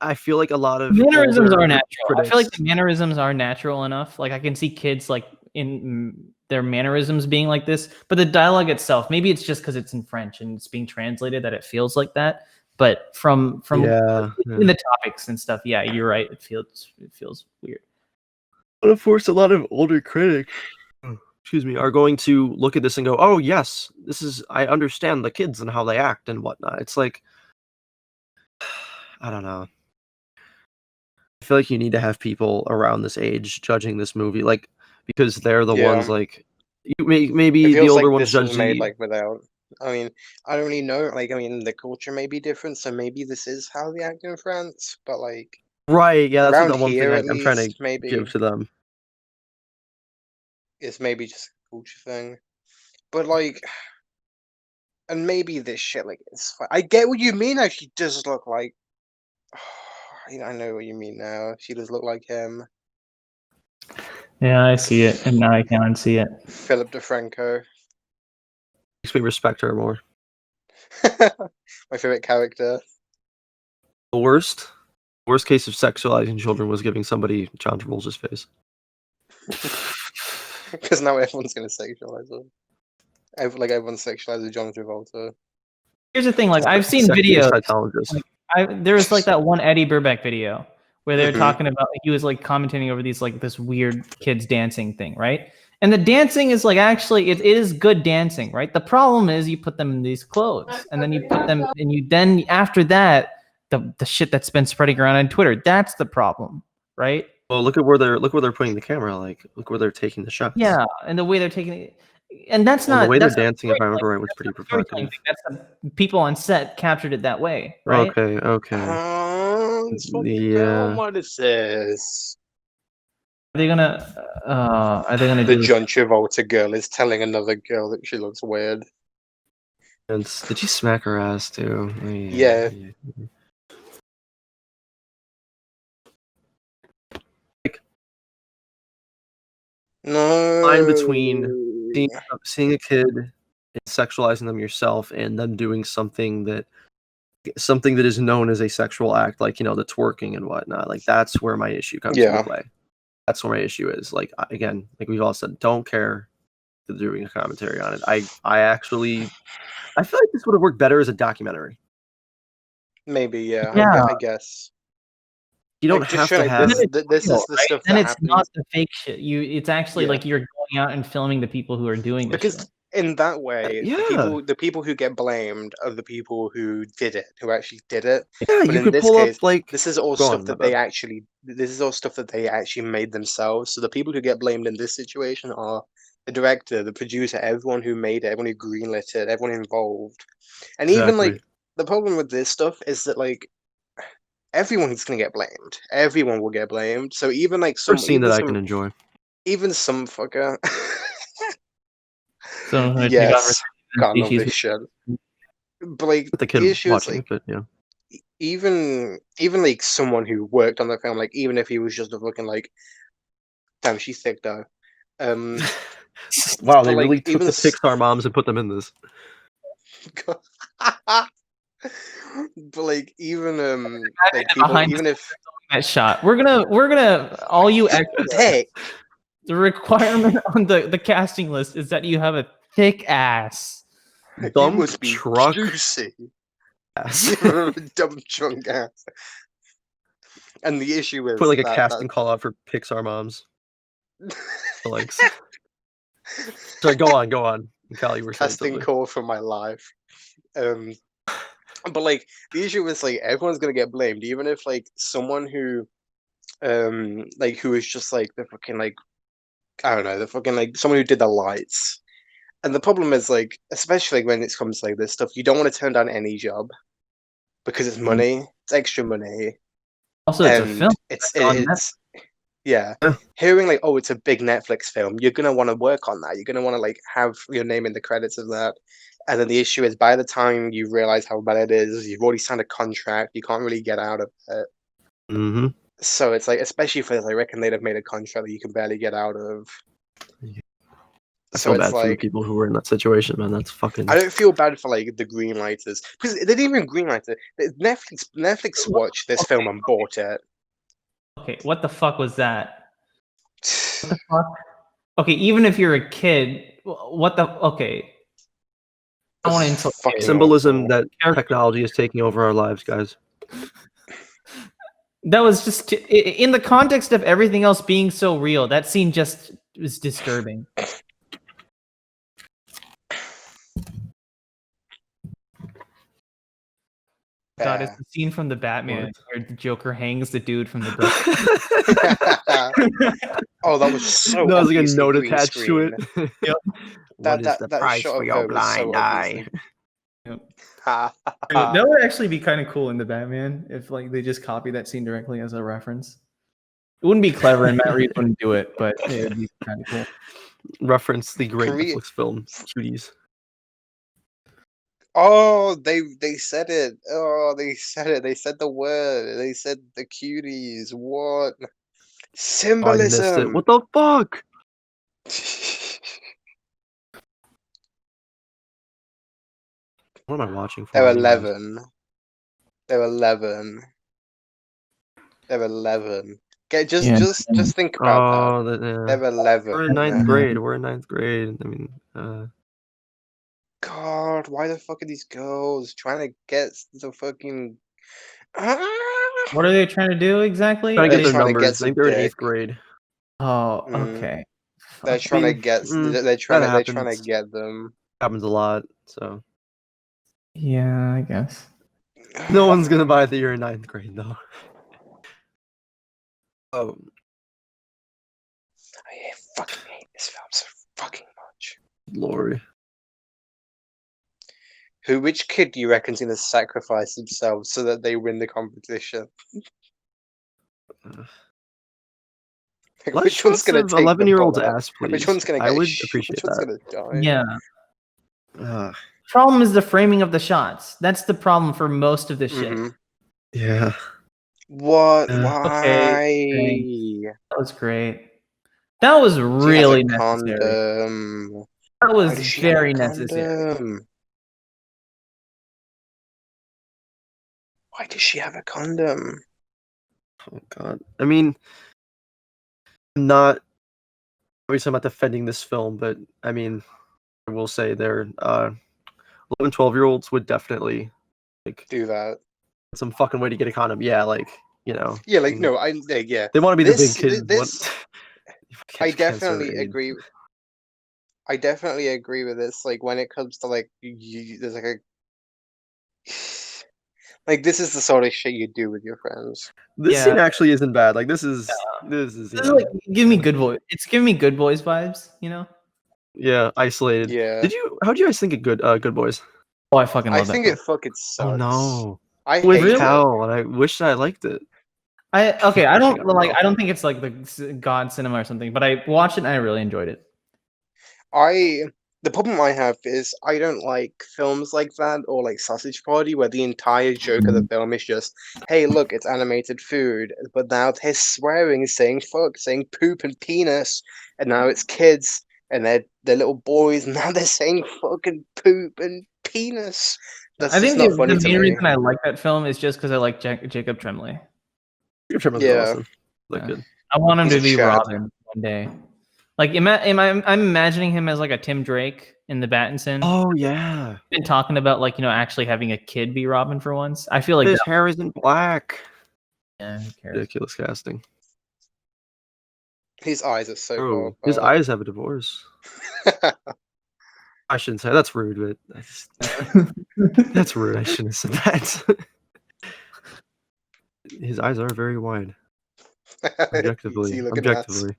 I feel like a lot of Mannerisms older are natural. I feel like critics- the mannerisms are natural enough. Like I can see kids like in their mannerisms being like this, but the dialogue itself, maybe it's just because it's in French and it's being translated that it feels like that. But from yeah. in the topics and stuff, yeah, you're right. It feels weird. But of course, a lot of older critics, excuse me, are going to look at this and go, "Oh yes, I understand the kids and how they act and whatnot." It's like, I don't know. I feel like you need to have people around this age judging this movie, like, because they're the ones Yeah. like maybe It the feels older like ones this judge was made the like without. I mean, I don't really know. Like, I mean, the culture may be different, so maybe this is how they act in France. But like right. Yeah, that's around the one thing here, at I'm trying to least, maybe give to them. it's maybe just a culture thing. But like, and maybe this shit like it's. I get what you mean. Now she does look like. I know what you mean now. She does look like him, Yeah, I see it, and now I can unsee it. Philip DeFranco. Makes me respect her more. My favorite character. The worst case of sexualizing children was giving somebody John Travolta's face. Because now everyone's gonna sexualize him. Everyone's sexualizing John Travolta. Here's the thing, like I've seen Sexy videos. Scientologist. There was like that one Eddie Burbeck video where they were Mhm. talking about he was like commenting over these like this weird kids dancing thing, right? And the dancing is like actually it is good dancing, right? The problem is you put them in these clothes and then you put them and you then after that the shit that's been spreading around on Twitter, that's the problem, right? Well, look where they're putting the camera. Like, look where they're taking the shots. Yeah, and the way they're taking it, and that's Well, the not way that's they're not dancing, if I remember storytelling. right, was pretty That's not storytelling provocative. thing. That's the people on set captured it that way, right? Okay. This fucking film. Yeah. What is this? Are they gonna The do this? John Travolta girl is telling another girl that she looks weird. And did she smack her ass too? Yeah. No. Line between seeing a kid and sexualizing them yourself and them doing something that is known as a sexual act, like, you know, the twerking and whatnot. Like, that's where my issue comes into play. That's where my issue is. Like, again, like we've all said, don't care if they're doing a commentary on it. I feel like this would have worked better as a documentary. Maybe, yeah. Yeah. I guess. You don't Like, have just to have. this is the stuff Then that it's happens. not the fake shit. It's actually Yeah. like you're going out and filming the people who are doing this. Because shit. in that way, Yeah. the people who get blamed are the people who did it, who actually did it. Yeah, But you in could this pull case, up like. this is all Go stuff on, that my they bad. actually. This is all stuff that they actually made themselves. So the people who get blamed in this situation are the director, the producer, everyone who made it, everyone who greenlit it, everyone involved. And even Exactly. like the problem with this stuff is that like everyone's gonna get blamed. Everyone will get blamed. So even like First scene that I can enjoy. even some fucker. So Yes, God love species. this shit. But like With the the kid issue is watching like it, but yeah. even like someone who worked on the film, like even if he was just a fucking like, damn, she's thick though. Wow, but, they like, really took even the Pixar moms and put them in this. but like even like the people, behind even if that shot. We're gonna all you extras. thick, The requirement on the casting list is that you have a thick ass. You Dump must be truck juicy. ass. Dump trunk ass. And the issue is Put like a that, casting call out for Pixar moms. Like, sorry, go on. Cal, you were saying casting something. call for my life. But like the issue is like everyone's gonna get blamed, even if like someone who like who is just like the fucking like I don't know, the fucking like someone who did the lights. And the problem is like, especially like, when it comes to like this stuff, you don't want to turn down any job because it's money, it's extra money. Also, it's a And film. it's yeah. Hearing like, oh, it's a big Netflix film, you're gonna want to work on that. You're gonna want to like have your name in the credits of that. And then the issue is by the time you realize how bad it is, you've already signed a contract, you can't really get out of it. Mm-hmm. So it's like, especially for I reckon they'd have made a contract that you can barely get out of. I So feel it's bad for the like, people who were in that situation, man. That's fucking. I don't feel bad for like the greenlighters because they didn't even greenlight it. Netflix watched this film and bought it. Okay, what the fuck was that? What the fuck? Okay, even if you're a kid, what the okay? I don't want to insult Fucking Symbolism awful. that technology is taking over our lives, guys. That was just in the context of everything else being so real. That scene just was disturbing. God, it's the scene from the Batman where the Joker hangs the dude from the door. Oh, that was so. That was like a obviously note green attached screen. to it. Yep. What is the that price shot for of your her was so blind eye? Yep. obviously- That would actually be kind of cool in the Batman if like they just copy that scene directly as a reference. It wouldn't be clever, and Matt Reeves wouldn't do it, but it would be kind of cool. Reference the great Korea- Netflix film Cuties. Oh, they said it. Oh, they said it. They said the word. They said the cuties. What Oh, I symbolism? missed it. What the fuck? What am I watching for? They're anyways? 11. They're 11. They're 11. Just think about that. They're 11. We're in ninth grade. We're in ninth grade. I mean, God, why the fuck are these girls trying to get the fucking? What are they trying to do exactly? trying to get They're their trying to get numbers. I think they're in some eighth dick. grade. Oh, Mm. okay. They're Fuck. trying to mean, get. They're that trying to happens. get them. Happens a lot. So Yeah, I guess. no one's gonna buy that you're in ninth grade though. Oh, I fucking hate this film so fucking much. Lord. Which kid do you reckon's gonna sacrifice themselves so that they win the competition? Like, Less which one's shots gonna of take the 11-year-old's bullet? ass, please. Which one's gonna get? I would Which appreciate one's that. gonna die? Yeah. Ugh. Problem is the framing of the shots. That's the problem for most of this shit. Mhm. Yeah. What? Yeah. Why? That was great. That was She has a really necessary. condom. That was Why does she have a very necessary. condom? Why does she have a condom? Oh god. I mean, I'm not obviously I'm not defending this film, but I mean, I will say they're 11, 12-year-olds would definitely like Do that. some fucking way to get a condom. Yeah, like, you know. Yeah, like and no, yeah. They want to be the big This- kids. this- I Cancer definitely aid. agree. I definitely agree with this. Like when it comes to like, there's like a, like this is the sort of shit you do with your friends. This Yeah. scene actually isn't bad. Like this is you This is know, like give me good boy. It's giving me Good Boys vibes, you know? yeah, isolated. Yeah. How'd you guys think of Good Boys? Oh, I fucking I love that. think film. it fucking sucks. Oh no. I With hate it. Cal, and I wish I liked it. I Pushing don't it like. rough. I don't think it's like the God cinema or something. But I watched it and I really enjoyed it. The problem I have is I don't like films like that or like Sausage Party where the entire joke of the film is just, hey, look, it's animated food, but now they're swearing, saying fuck, saying poop and penis, and now it's kids and they're little boys, and now they're saying fucking poop and penis. That's I just think not funny the to main me. reason I like that film is just because I like Jacob Tremblay. Your trim was Yeah. awesome. Look Yeah. good. I want him He's to a be Chad. Robin one day. Like, I'm imagining him as like a Tim Drake in the Battinson. Oh yeah, Been talking about like actually having a kid be Robin for once. I feel like his hair isn't black. yeah, who cares? Ridiculous casting. His eyes are so Bro, far his apart. eyes have a divorce. I shouldn't say that's rude, but that's rude. I shouldn't have said that. His eyes are very wide. Objectively, See, look at objectively.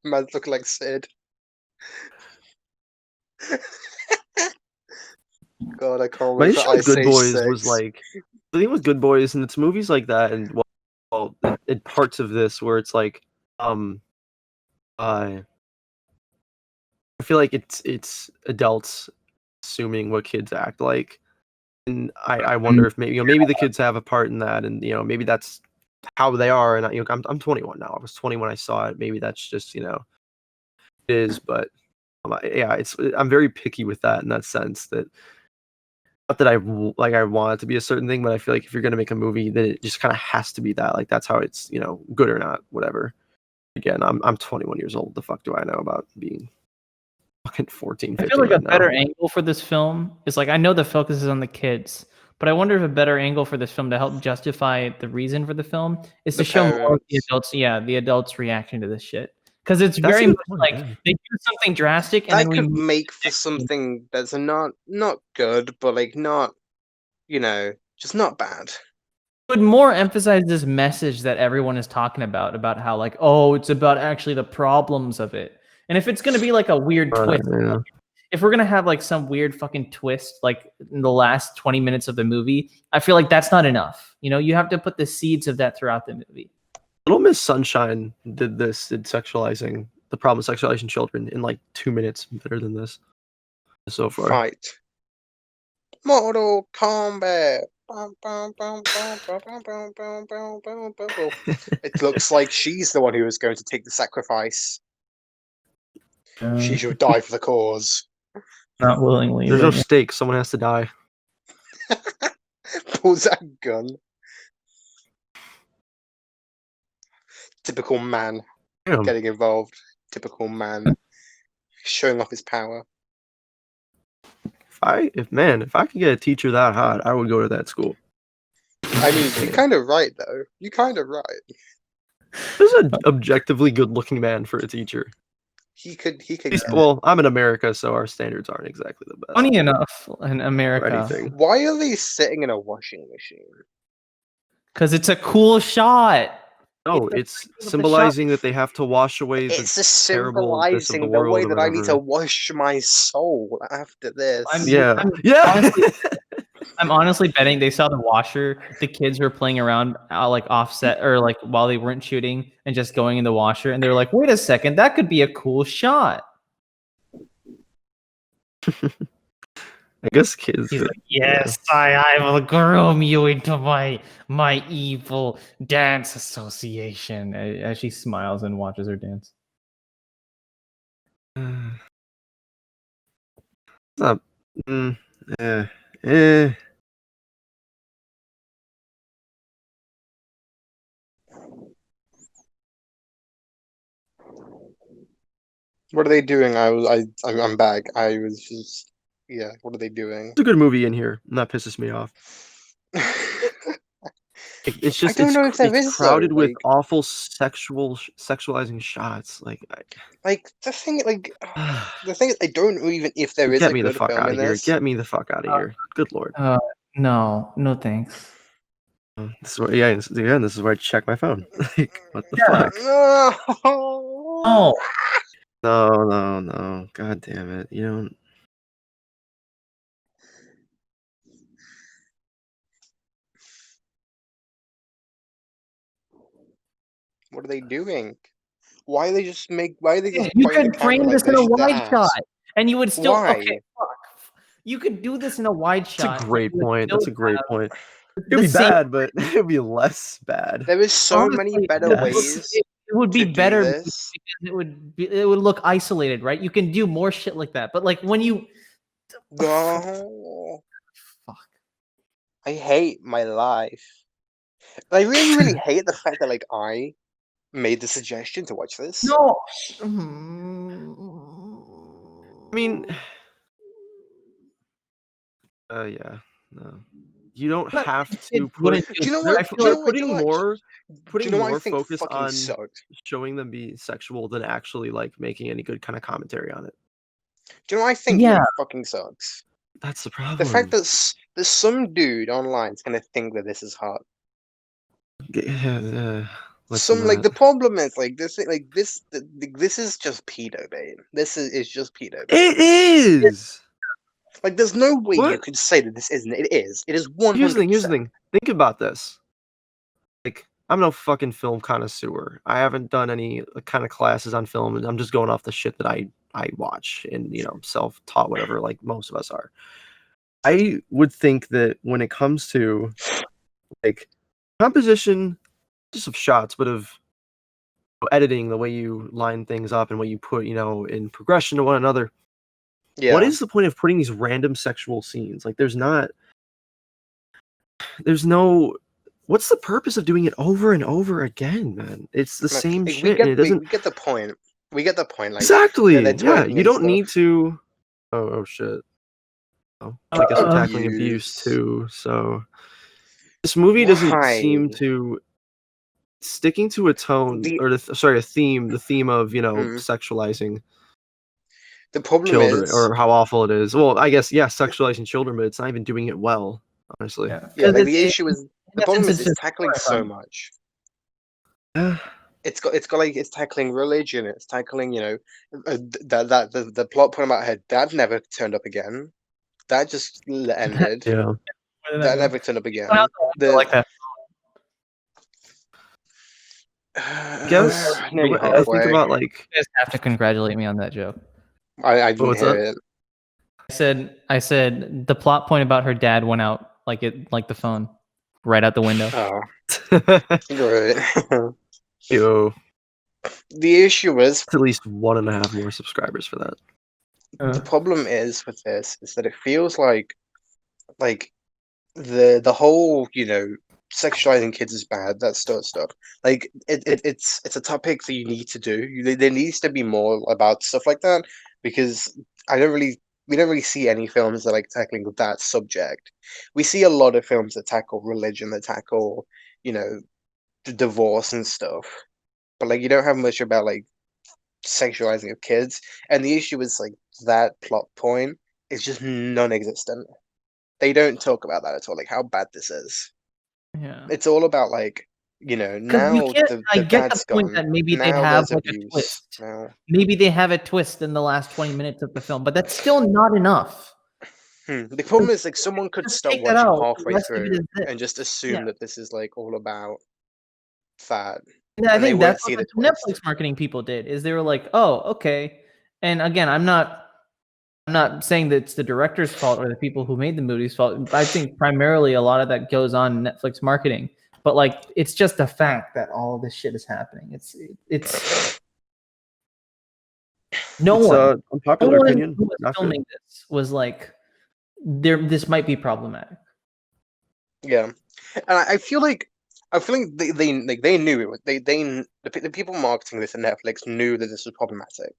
Man's looking like Sid. God, I can't My wait for issue with Ice Good Age Boys 6. was like the thing with Good Boys, and it's movies like that, and in parts of this where it's like, I feel like it's adults assuming what kids act like, and I wonder if maybe maybe the kids have a part in that, and maybe that's how they are. And I'm 21 now. I was 20 when I saw it. Maybe that's just it is, but yeah, I'm very picky with that in that sense. That not that I want it to be a certain thing, but I feel like if you're gonna make a movie, then it just kind of has to be that. Like that's how it's good or not, whatever. Again, I'm 21 years old. The fuck do I know about being fucking 14, I 15 feel like right a better now? angle for this film is like I know the focus is on the kids, but I wonder if a better angle for this film to help justify the reason for the film is The to show more of the parents. adults. Yeah, the adults' reaction to this shit because it's That's a very good much point, like yeah. they do something drastic and That then we could move make for next scene. something that's not good, but like not, just not bad. Would more emphasize this message that everyone is talking about how like, oh, it's about actually the problems of it. And if it's gonna be like a weird twist, Yeah. if we're gonna have like some weird fucking twist like in the last 20 minutes of the movie, I feel like that's not enough. You have to put the seeds of that throughout the movie. Little Miss Sunshine did sexualizing the problem of sexualizing children in like 2 minutes better than this so far. Fight. Mortal Kombat. Bum, bum, bum, bum, bum, bum, bum, bum, bum, bum, bum, bum. It looks like she's the one who is going to take the sacrifice. She shall die for the cause. Not willingly. There's no But yeah. stakes. Someone has to die. Pulls out a gun. Typical man Damn. getting involved. Typical man showing off his power. If I could get a teacher that hot, I would go to that school. I mean, you're kind of right, though. You're kind of right. There's an objectively good-looking man for a teacher. He could. Well, I'm in America, so our standards aren't exactly the best. Funny enough, in or America, anything. Why are they sitting in a washing machine? because it's a cool shot. No, it's symbolizing that they have to wash away It's the just terribleness of symbolizing the the world way or that I need to whatever. wash my soul after this. Yeah. I'm honestly betting they saw the washer. The kids were playing around like offset or like while they weren't shooting and just going in the washer. And they were like, wait a second, that could be a cool shot. I guess kids. He's like, yes, I will groom you into my evil dance association. As she smiles and watches her dance. Stop. Eh. What are they doing? I'm back. I was just What are they doing? It's a good movie in here, and that pisses me off. It's just I don't know if there it's is, crowded though, with like- awful sexualizing shots. Like the thing is, I don't know even if there is get a me the good fuck film out in of here. this. Get me the fuck out of here. Good lord. No thanks. This is where, this is where I check my phone. Like, what the fuck? Oh, No. God damn it. You don't. What are they doing? Why are they just Why are they just you pointing could the camera frame like this in a their wide ass? shot, and you would still Why? okay. Fuck. You could do this in a wide That's shot. a great point. That's a great point. It would the be same- bad, but it would be less bad. There is so many Honestly, better yes. ways. It would be to do better this. because it would look isolated, right? You can do more shit like that, but like when you No. fuck. I hate my life. I really, really hate the fact that made the suggestion to watch this. No. I mean, yeah, no. You don't But have kids to wouldn't put. Do you know do what? I Do feel you like know what? Do you Putting know what? more, Do you putting know what I more think focus fucking on sucked? showing them be sexual than actually like making any good kind of commentary on it. Do you know what I think Yeah. really fucking sucks? That's the The fact problem. that some dude online is gonna think that this is hot. Listen, Like Matt. the problem is this is just pedo bait. This is just pedo bait. It is. Like there's no way you What? could say that this isn't. It is. It is 100%. Here's the thing. Here's the thing. Think about this. Like, I'm no fucking film connoisseur. I haven't done any kind of classes on film, and I'm just going off the shit that I watch and self-taught, whatever. Like most of us are. I would think that when it comes to like composition, just of shots, but of editing, the way you line things up and what you put, in progression to one another. Yeah. What is the point of putting these random sexual scenes? Like, there's no. What's the purpose of doing it over and over again, man? It's the same Like, shit, and it doesn't. we get the point. We get the point. Like Exactly. they're Yeah, twerking you and don't stuff. need to. Oh shit. Oh, I guess we're tackling abuse Abuse. too. So this movie doesn't seem Why? to sticking to a tone The or a theme. The theme of mm, sexualizing the problem children is or how awful it is. Well, I guess sexualizing children, but it's not even doing it well, honestly. Yeah. yeah. 'Cause Like it, the it, issue is in the problem essence, is it's it's just tackling so horrifying. much. It's got like it's tackling religion. It's tackling the plot point about her dad never turned up again. That just ended. Yeah. Where did That go? never turned up again. I like that. I guess Nearly I think halfway. about like You guys have to congratulate me on that joke. I didn't what's hear that? it. I said the plot point about her dad went out like the phone right out the window. Oh, great. Yo, The issue is at least 1.5 more subscribers for that. the problem is with this is that it feels like the whole sexualizing kids is bad, that sort of stuff. Like it's a topic that you need to do. There needs to be more about stuff like that, because we don't really see any films that like tackling that subject. We see a lot of films that tackle religion, that tackle divorce and stuff, but like you don't have much about like sexualizing of kids. And the issue is like that plot point is just non-existent. They don't talk about that at all, like how bad this is. Yeah. It's all about like Because we now can't. I the get the dad's point gone. that maybe they Now have there's like a abuse. twist. Now Maybe they have a twist in the last 20 minutes of the film, but that's still not enough. the problem is like someone could Just start take that watching out. The halfway rest of it through is this. and just assume Yeah. that this is like all about that, Yeah, I and they think won't that's see what the the twist. Netflix marketing people did. Is they were like, "Oh, okay." And again, I'm not saying that it's the director's fault or the people who made the movie's fault. I think primarily a lot of that goes on in Netflix marketing. But like, it's just a fact that all of this shit is happening. It's no It's one, unpopular opinion. who was Not good. filming this was like, this might be problematic. Yeah, and I feel like they knew it was the people marketing this at Netflix knew that this was problematic.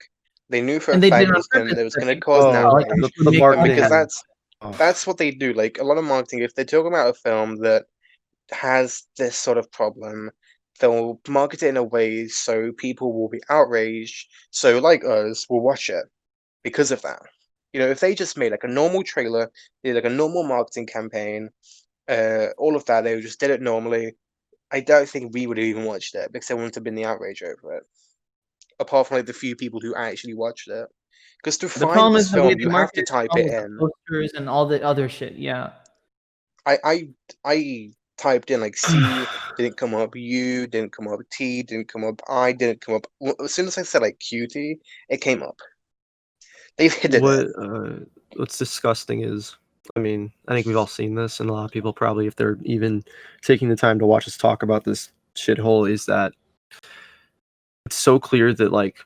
They knew for a And they did fact it it on was gonna purpose. cause an Like, outrage, the make marketing. because content. that's what they do. Like a lot of marketing, if they're talking about a film that has this sort of problem, they'll market it in a way so people will be outraged. So like us, will watch it because of that. If they just made like a normal trailer, did like a normal marketing campaign, all of that, they just did it normally, I don't think we would have even watched it because there wouldn't have been the outrage over it. Apart from like the few people who actually watched it. Because to The find problem this is the way film, they you have to marketed type it it with the in. posters and all the other shit. Yeah. I typed in like C didn't come up, U didn't come up, T didn't come up, I didn't come up. As soon as I said like cutie, it came up. They've hidden it. What's disgusting is, I mean, I think we've all seen this, and a lot of people probably, if they're even taking the time to watch us talk about this shithole, is that it's so clear that like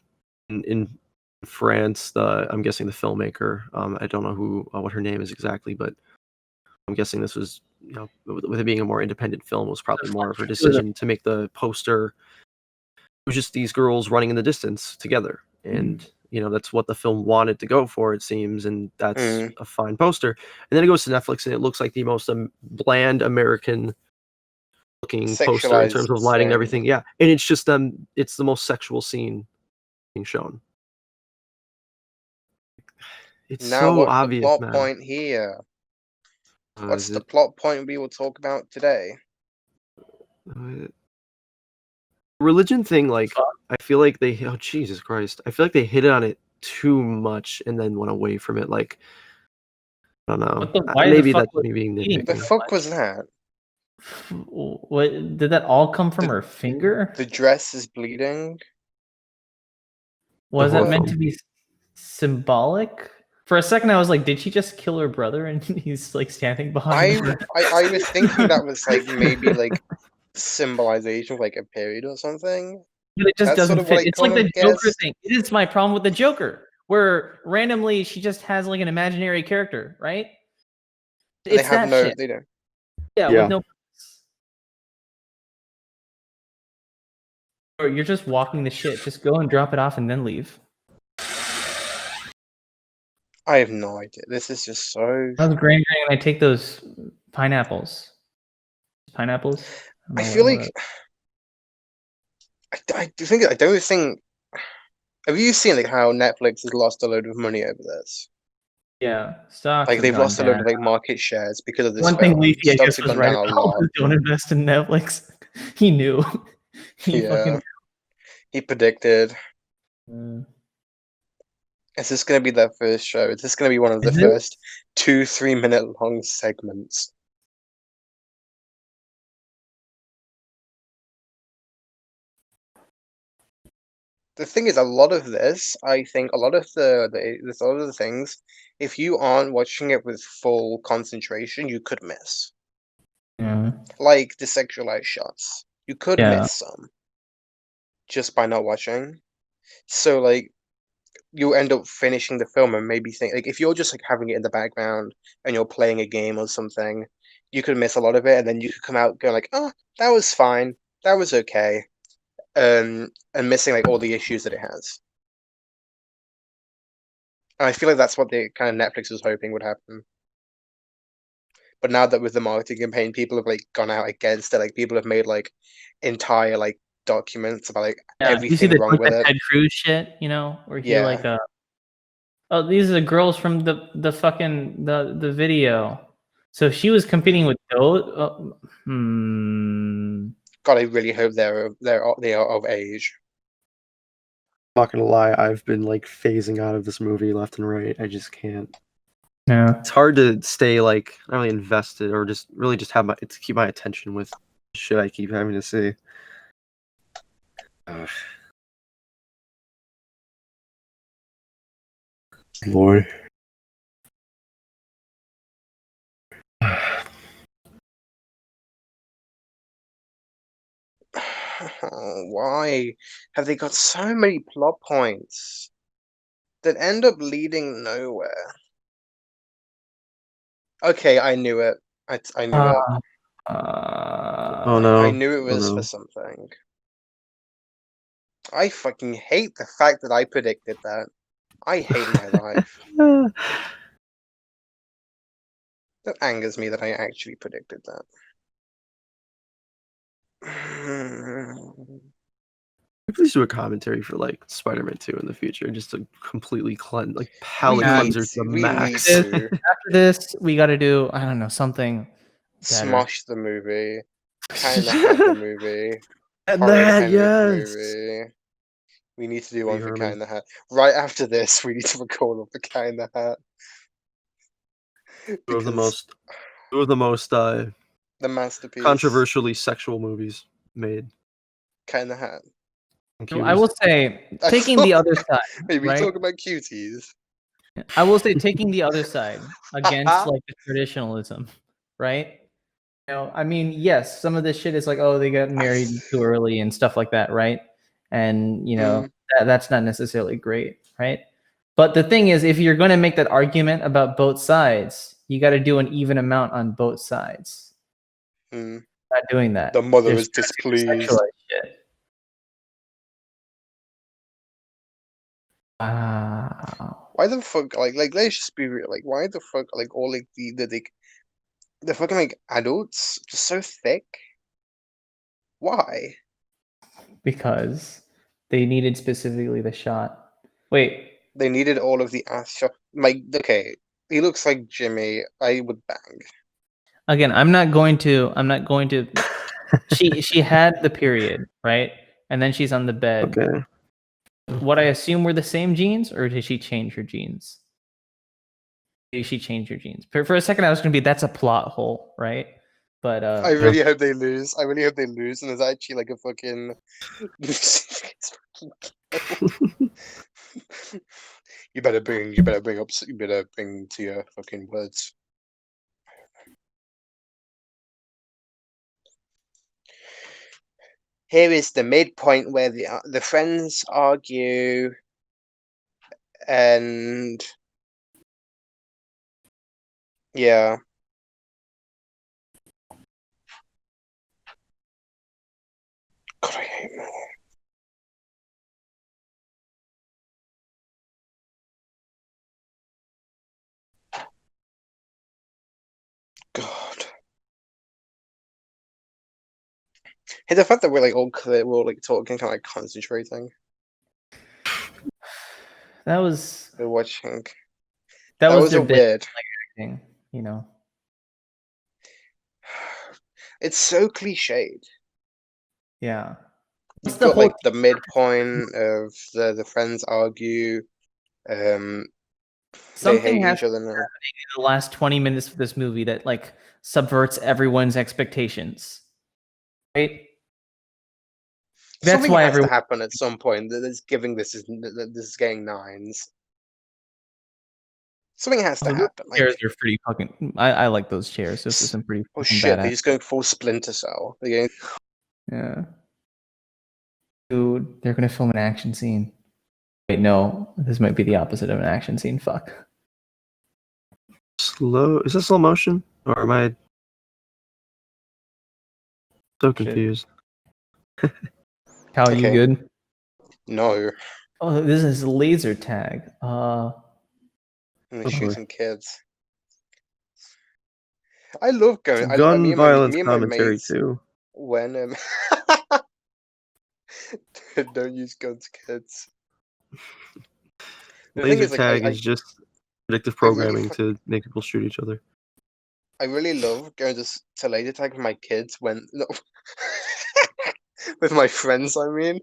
in France, I'm guessing the filmmaker, I don't know what her name is exactly, but I'm guessing this was, with it being a more independent film, was probably more of her decision to make the poster was just these girls running in the distance together, and that's what the film wanted to go for, it seems, and that's a fine poster. And then it goes to Netflix, and it looks like the most bland American looking poster in terms of lighting and everything. Yeah, and it's just it's the most sexual scene being shown. It's now so what's obvious, the plot man. point here? What's the plot point we will talk about today? Religion thing, like, I feel like oh Jesus Christ, I feel like they hit on it too much and then went away from it. Like, I don't know. Maybe that's me being nitpicky. The fuck was that? What did that all come from her finger? The dress is bleeding. Was that meant to be symbolic? For a second, I was like, did she just kill her brother and he's like standing behind her? I was thinking that was like maybe like symbolization of like a period or something. But it just doesn't fit. It's like the Joker thing. It is my problem with the Joker, where randomly she just has like an imaginary character, right? It's that shit. They don't. Yeah, with no. Or you're just walking the shit. Just go and drop it off and then leave. I have no idea. This is just so. How's Grand and I take those pineapples? Pineapples? I feel like. I don't think. Have you seen like how Netflix has lost a load of money over this? Yeah, stocks. Like they've lost a load of like market shares because of this. One thing Leafy, I guess, was right about don't invest in Netflix. He knew. He predicted. Is this going to be their first show? Is this going to be one of the first 2-3 minute long segments? The thing is, a lot of this, I think, a lot of the things, if you aren't watching it with full concentration, you could miss. Yeah. Like the sexualized shots, you could miss some just by not watching. So, like, you'll end up finishing the film and maybe think, like, if you're just like having it in the background and you're playing a game or something, you could miss a lot of it, and then you could come out going like, oh, that was fine, that was okay. And missing like all the issues that it has. And I feel like that's what the kind of Netflix was hoping would happen. But now that with the marketing campaign, people have like gone out against it. Like people have made like entire like documents about like everything wrong with it. Ted Cruz shit, where he like oh, these are the girls from the fucking the video. So she was competing with those. God, I really hope they are of age. I'm not gonna lie, I've been like phasing out of this movie left and right. I just can't. Yeah, it's hard to stay like not really invested or just really just have to keep my attention with shit I keep having to see. Lord. Why have they got so many plot points that end up leading nowhere? Okay, I knew it. I knew it. Oh no! I knew it was for something. I fucking hate the fact that I predicted that. I hate my life. That angers me that I actually predicted that. Please do a commentary for like Spider-Man 2 in the future, just to completely cleanse, like palate cleanser to the max. After this, we got to do something. Smosh the movie, kind of had the movie, and that yes. Movie. We need to do one for Kind of Hat. Right after this, we need to record one for Kind of Hat. Two of the most the masterpiece, controversially sexual movies made. Kind of Hat. I will say, taking the other side. Maybe talk about cuties. I will say, taking the other side against like the traditionalism, right? I mean, yes, some of this shit is like, oh, they got married too early and stuff like that, right? And that's not necessarily great, right? But the thing is, if you're going to make that argument about both sides, you got to do an even amount on both sides. Not doing that. The mother is displeased. Wow. Why the fuck? Like let's just be real. Like, why the fuck? Like, all like the fucking like adults just so thick. Why? Because they needed specifically the shot. Wait, They needed all of the ass shot. Like, okay, he looks like Jimmy. I would bang. again, I'm not going to. She had the period, right? And then she's on the bed. Okay. What I assume were the same jeans, or did she change her jeans? Did she change her jeans? For a second, I was going to be that's a plot hole, right? But I really hope they lose. I really hope they lose, and there's actually like a fucking. You better bring to your fucking words. Here is the midpoint where the friends argue, and yeah. God, I hate that. God. Hey, the fact that we're like all clear, we're all like talking, kind of like concentrating. that was We're watching. that That was was their a bit, weird. thing, you know. It's so cliched. Yeah. You've the got whole like the midpoint of the friends argue. They something hate has each other now. in the last 20 minutes of this movie that like subverts everyone's expectations, right? That's Something why has everyone. to happen at some point that is giving this is getting 9s. Something has to Those happen. Like, chairs are pretty fucking. I like those chairs. Those are some pretty oh fucking shit, they're badass. just going full Splinter Cell. They're going. Yeah. Dude, they're gonna film an action scene. Wait, no, this might be the opposite of an action scene. Fuck. Slow. Is this slow motion, or am I so Shit. confused? How you Okay. good? No, Oh, this is laser tag. I'm gonna shoot boy. some kids. I love going. Gun Me violence and my commentary mates too. when don't use guns, kids. The thing Laser is, like, tag is just predictive I really programming to make people shoot each other. I really love going to laser tag with my kids when no, with my friends. I mean,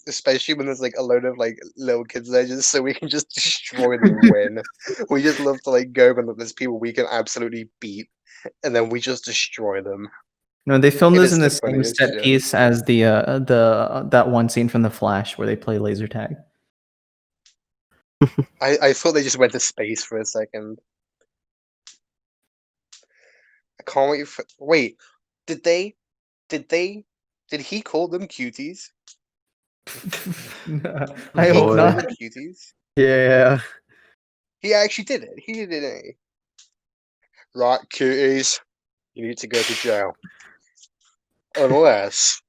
especially when there's like a load of like little kids there, just so we can just destroy them and win. We just love to like go and there's people we can absolutely beat, and then we just destroy them. No, they filmed It this is in the the same funniest set shit. piece as the that one scene from The Flash where they play laser tag. I thought they just went to space for a second. I can't wait for. Wait, did they? Did they? Did he call them cuties? I Did he hope call not. them cuties? Yeah. He actually did it. He did it, didn't he? Right, cuties. You need to go to jail. Unless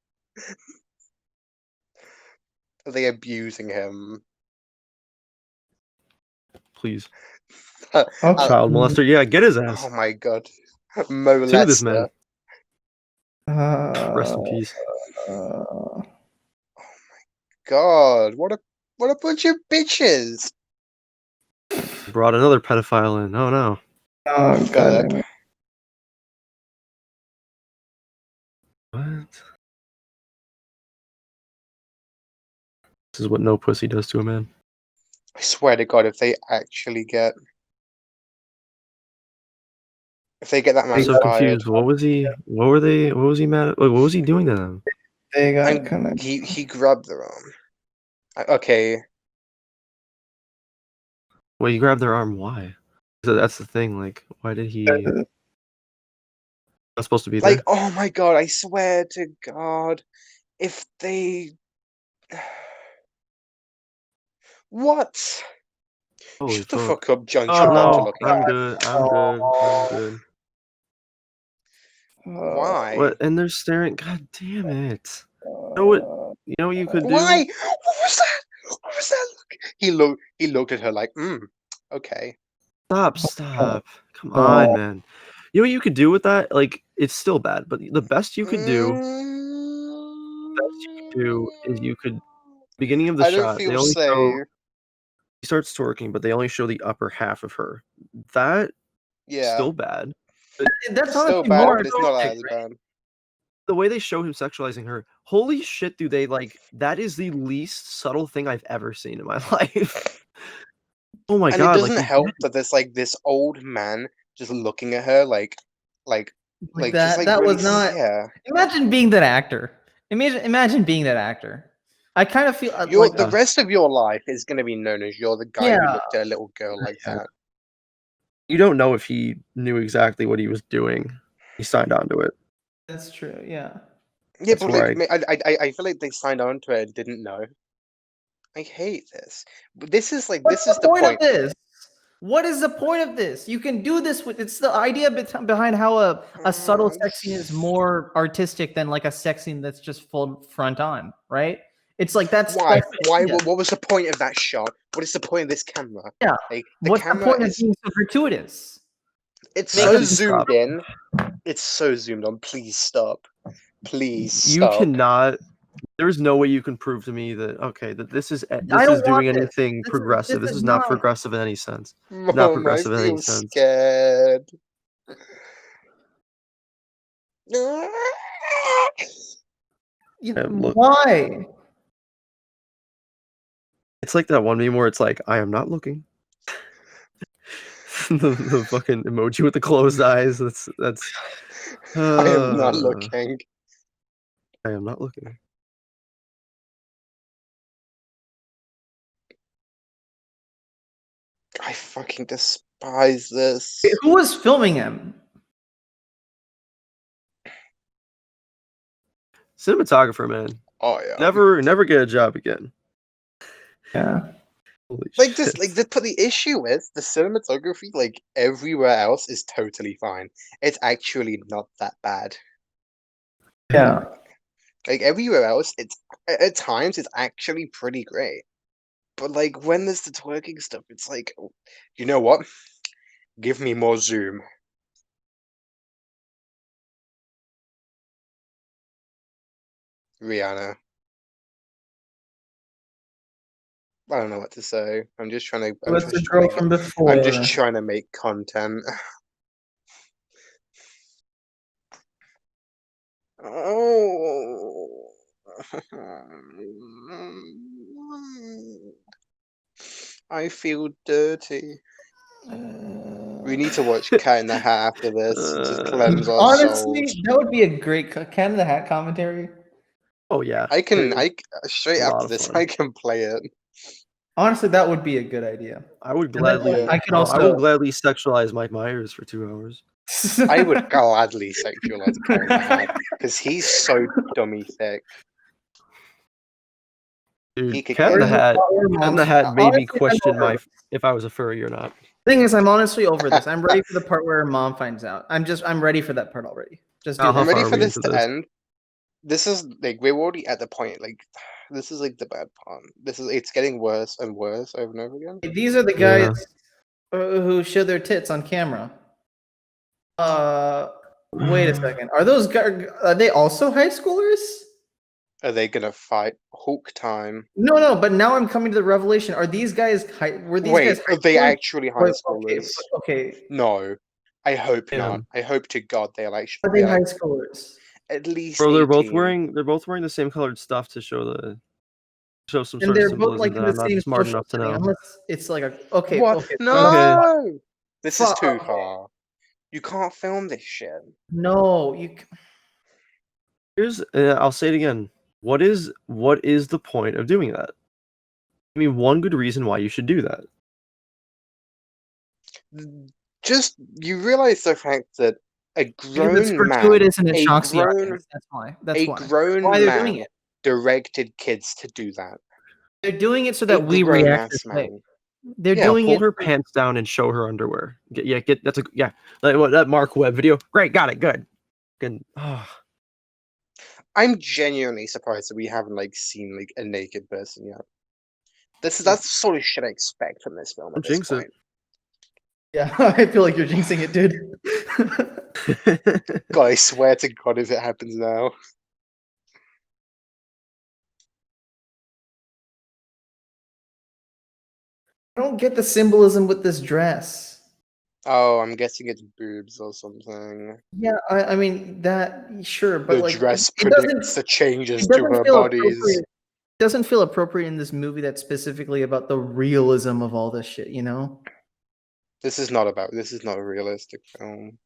are they abusing him? Please. Uh, Child molester. Yeah, get his ass. oh my god. Sue this man. Molester. Rest in peace. God, what a bunch of bitches. Brought another pedophile in. Oh no. Oh, God. God. What? This is what no pussy does to a man. I swear to God, if they actually get that I'm man so fired, confused. What was he? What were they? What was he mad at? Like, what was he doing to them? They got and kind of. he grabbed their arm. Okay, Well, he grabbed their arm. Why? So that's the thing. Like, why did he? Not supposed to be like, there. oh my God, I swear to God, if they what? Holy Shut the fuck. fuck up, John Oh no, Travolta I'm looking. good. I'm good. I'm good. Why? What? And they're staring. God damn it. You know what? You know what you could do? Why? What was that? What was that look? He looked at her like, okay. Stop. Come on, man. You know what you could do with that? Like, it's still bad, but the best you could do is you could beginning of the I don't shot, they feel only show safe. he starts twerking, but they only show the upper half of her. That Yeah. still bad. That's It's still honestly bad, more but it's not artistic, as right? bad. The way they show him sexualizing her, holy shit, do they like that is the least subtle thing I've ever seen in my life. Oh my And god, it like doesn't help that there's like this old man just looking at her like Like just that. like That really was not. yeah. Imagine being that actor. Imagine being that actor. I kind of feel You're like the rest of your life is gonna be known as you're the guy who Yeah. looked at a little girl like Yeah. that. you don't know if he knew exactly what he was doing. He signed on to it. that's true. Yeah. Yeah, That's but where like I feel like they signed on to it and didn't know. I hate this. But this is like What's this is the the point of point. this? What is the point of this? You can do this with. It's the idea behind how a subtle sex scene is more artistic than like a sex scene that's just full front on, right? It's like that's Why? the Why? idea. What was the point of that shot? What is the point of this camera? Yeah. Like the What's the camera point of is being so gratuitous? it's Make so it zoomed stop. in. It's so zoomed on. Please stop. Please You stop. cannot. There's no way you can prove to me that that this is I don't doing want this. anything progressive. This is not not. progressive in any sense. Not Mom, I progressive in any feel sense. scared. Look, Why? it's like that one meme where it's like, I am not looking. the fucking emoji with the closed eyes. That's. I am not looking. I am not looking. I fucking despise this. Who was filming him? Cinematographer, man. Oh yeah. Never get a job again. Yeah. Holy Like shit. but the issue is the cinematography, like everywhere else, is totally fine. It's actually not that bad. Yeah. Like everywhere else, it's at times it's actually pretty great. But like when there's the twerking stuff, it's like, you know what? Give me more zoom. Rihanna. I don't know what to say. I'm just trying to. What's the girl from before? I'm just trying to make content. Oh. I feel dirty. We need to watch Cat in the Hat after this. Just cleanse our Honestly, souls. that would be a great Cat in the Hat commentary. Oh yeah. I can. Great. Straight A lot after of this, fun. I can play it. Honestly, that would be a good idea. I would And then, gladly. I could I also. would gladly sexualize Mike Myers for 2 hours. I would gladly sexualize Cat in the Hat because he's so dummy thick. He Dude, could Cat in the get- Hat. Cat in the Hat made me Honestly, I'm question over it. if I was a furry or not. Thing is, I'm honestly over this. I'm ready for the part where her mom finds out. I'm ready for that part already. Just do How that. I'm ready far are for we this into to this? end. This is like we're already at the point. Like this is like the bad part. It's getting worse and worse over and over again. These are the guys who show their tits on camera. Wait a second. Are those guys? Are they also high schoolers? Are they gonna fight Hulk time? No. But now I'm coming to the revelation. Are these guys high? Were these Wait, guys high are they schoolers? actually high Wait, schoolers? Okay. No, I hope not. Damn. I hope to God they're Are they high schoolers? at least Bro, they're 18. both wearing the same colored stuff to show some And sort of they're both symbolism like that in the I'm not same smart social enough to setting, know. unless it's like a okay. What? Okay. No, this is too Fuck. far. You can't film this shit. No, you. Here's I'll say it again. What is the point of doing that? I mean, one good reason why you should do that. Just you realize the fact that a Because it's grown man, gratuitous and it a shocks the grown, audience. That's why. That's a why. grown Why they're man doing it. directed kids to do that. They're doing it so A that we grown react ass this way. man. They're Yeah, doing Pull it. her pants down and show her underwear. That's a like what that Mark Webb video. Great, got it, good. I'm genuinely surprised that we haven't like seen like a naked person yet. That's sort of shit I expect from this film at Don't this jinx it. point. Yeah, I feel like you're jinxing it, dude. God, I swear to God, if it happens now. I don't get the symbolism with this dress. Oh, I'm guessing it's boobs or something. Yeah, I mean that sure, but The like dress it doesn't predicts the changes it to doesn't her feel bodies. appropriate. It doesn't feel appropriate in this movie that's specifically about the realism of all this shit, you know? This is not a realistic film.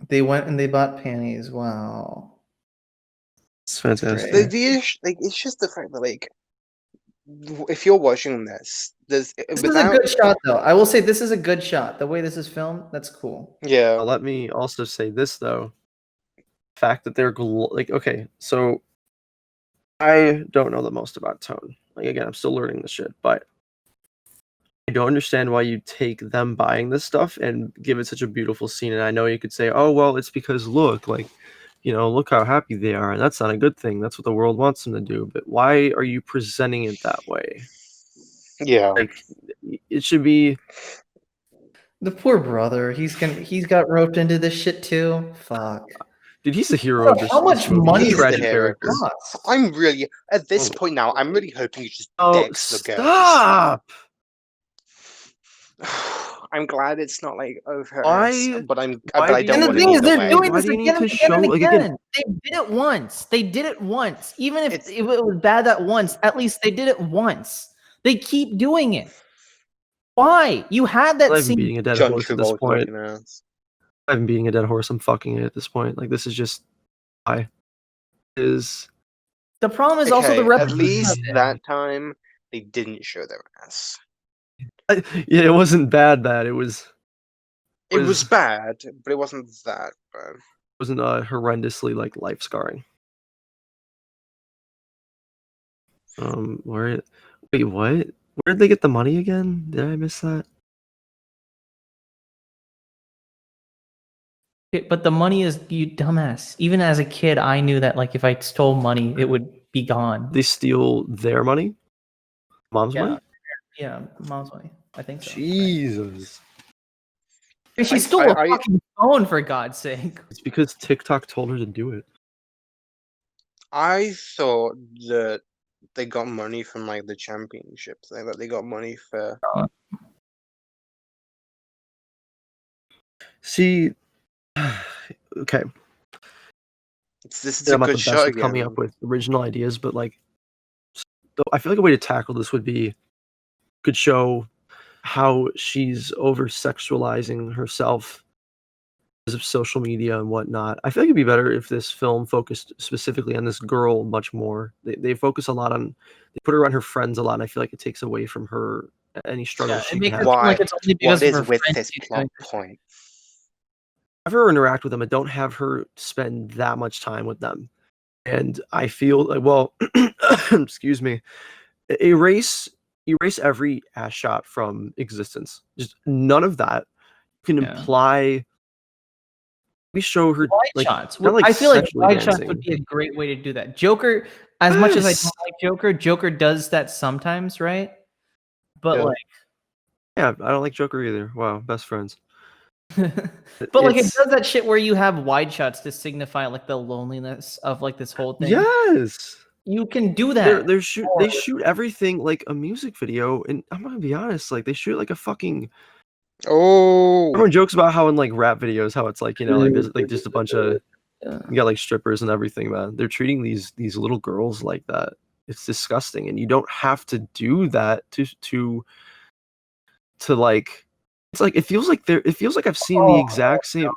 They went and they bought panties. Wow. It's fantastic. Great. It's just the fact that if you're watching this, This is a good shot though. I will say this is a good shot. The way this is filmed, that's cool. yeah. Let me also say this though. The fact that they're okay, so I don't know the most about tone. Like again, I'm still learning this shit, but I don't understand why you take them buying this stuff and give it such a beautiful scene. And I know you could say, "Oh, well, it's because look, look how happy they are." And that's not a good thing. That's what the world wants them to do. But why are you presenting it that way? Yeah. Like, it should be. The poor brother. He's got roped into this shit too. Fuck. Dude, he's the hero of this. How much this movie. money He's a He's the tragic hero. character. I'm really at this Oh, point now. I'm really hoping he just Oh, decks the girls. stop! I'm glad it's not like over. Why- But why I do don't And the want thing it is, they're either doing way. Why this do you need again and to again and show- like, again. again- They did it once. They did it once. Even if It's- it was bad that once, at least they did it once. They keep doing it. Why? You had that I'm scene. beating a dead John horse at this Travolta point. looking ass. I'm beating a dead horse. I'm fucking it at this point. Like, this is just why is The problem is also the Okay, at repetition least of it. that time they didn't show their ass. yeah, it wasn't bad. It was It was bad, but it wasn't that bad. wasn't horrendously like life scarring. Wait, what? Where did they get the money again? Did I miss that? But the money is, you dumbass. Even as a kid, I knew that like if I stole money, it would be gone. They steal their money, mom's Yeah. money. Yeah, mom's money. I think so. Jesus, Right? She stole a fucking phone, for God's sake. it's because TikTok told her to do it. I thought that they got money from like the championships. Like that they got money for. See, okay. This is a I'm not good the best shot at coming up again. with original ideas, but like, I feel like a way to tackle this would be could show how she's over sexualizing herself because of social media and whatnot. I feel like it'd be better if this film focused specifically on this girl much more. They focus a lot on, they put her around her friends a lot, and I feel like it takes away from her any struggles Yeah, she it can makes have. it seem Why? like it's only because What of is her with friends this she's plot doing point? Have her interact with them and don't have her spend that much time with them. And I feel like, well, excuse me, erase every ass shot from existence. Just none of that. You can Yeah. imply. We show her wide like shots. not like I feel like sexually wide shots dancing. would be a great way to do that. Joker, as much as I Yes. don't like Joker, Joker does that sometimes, right? But Yeah. like, Yeah, I don't like Joker either. Wow, best friends. but like it It's- does that shit where you have wide shots to signify like the loneliness of like this whole thing. yes. You can do that. They shoot everything like a music video, and I'm gonna be honest, like they shoot like a fucking. Oh, Everyone jokes about how in like rap videos, how it's like like there's like just a bunch of Yeah. you got like strippers and everything, man. They're treating these little girls like that. It's disgusting, and you don't have to do that to like. It's like it feels like I've seen the exact same.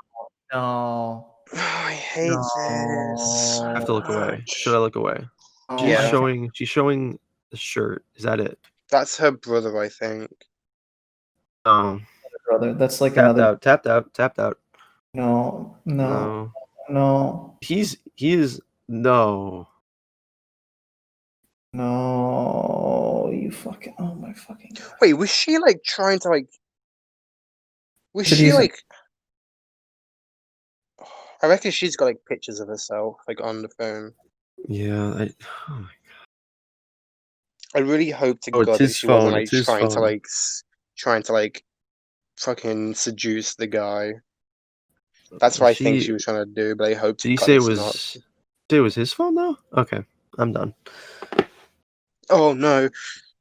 No. I hate this. I have to look away. Should I look away? She's Yeah. showing the shirt. Is that it? That's her brother, I think. No. Brother, that's like Tapped another. out. Tapped out. No. No. No. He is no. No. You fucking. Oh my fucking God. Wait, was she like trying to like? Was she Seduce him. like? I reckon she's got like pictures of herself like on the phone. Yeah. Oh my I really hope to Oh, it's God that his she wasn't phone. like It's his trying to phone. trying to like fucking seduce the guy. That's what I think She she was trying to do, but I hope to did he God say it it's not. was? Say it was his phone though. Okay, I'm done. Oh no.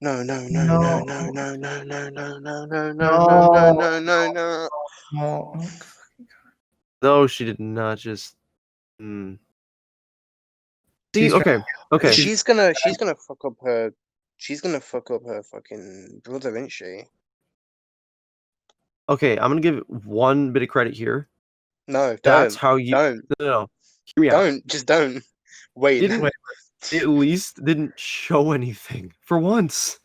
No, no, no, no, no, No. no, no, no, no, no, no, no, no, no, No. no, no, no. No. No, she did not just. Hmm. See, She's trying- okay. She's gonna fuck up her fucking brother, isn't she? Okay, I'm gonna give one bit of credit here. No, That's don't. how you. Don't. No. Hear me out. Don't. Just don't. Wait. Didn't at least didn't show anything for once.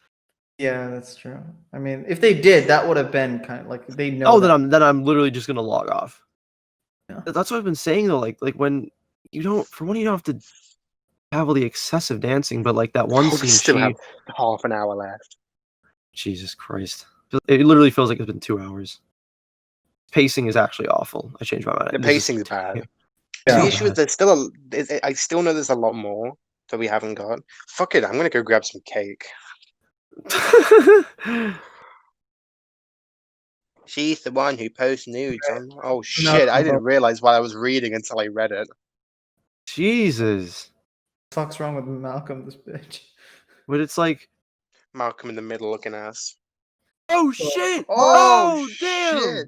Yeah, that's true. I mean, if they did, that would have been kind of like they know Oh, that. then I'm literally just gonna log off. Yeah. That's what I've been saying though. Like when you don't, for one, you don't have to have all the excessive dancing, but like that one We scene, still have she. half an hour left. Jesus Christ! It literally feels like it's been 2 hours. Pacing is actually awful. I changed my mind. The This is pacing's bad. Yeah. The issue is there's still I still know there's a lot more that we haven't got. Fuck it, I'm gonna go grab some cake. She's the one who posts nudes on. Oh shit! I didn't realize what I was reading until I read it. Jesus. What the fuck's wrong with Malcolm, this bitch? But it's like, Malcolm in the middle looking ass. oh shit! Oh, Damn! shit!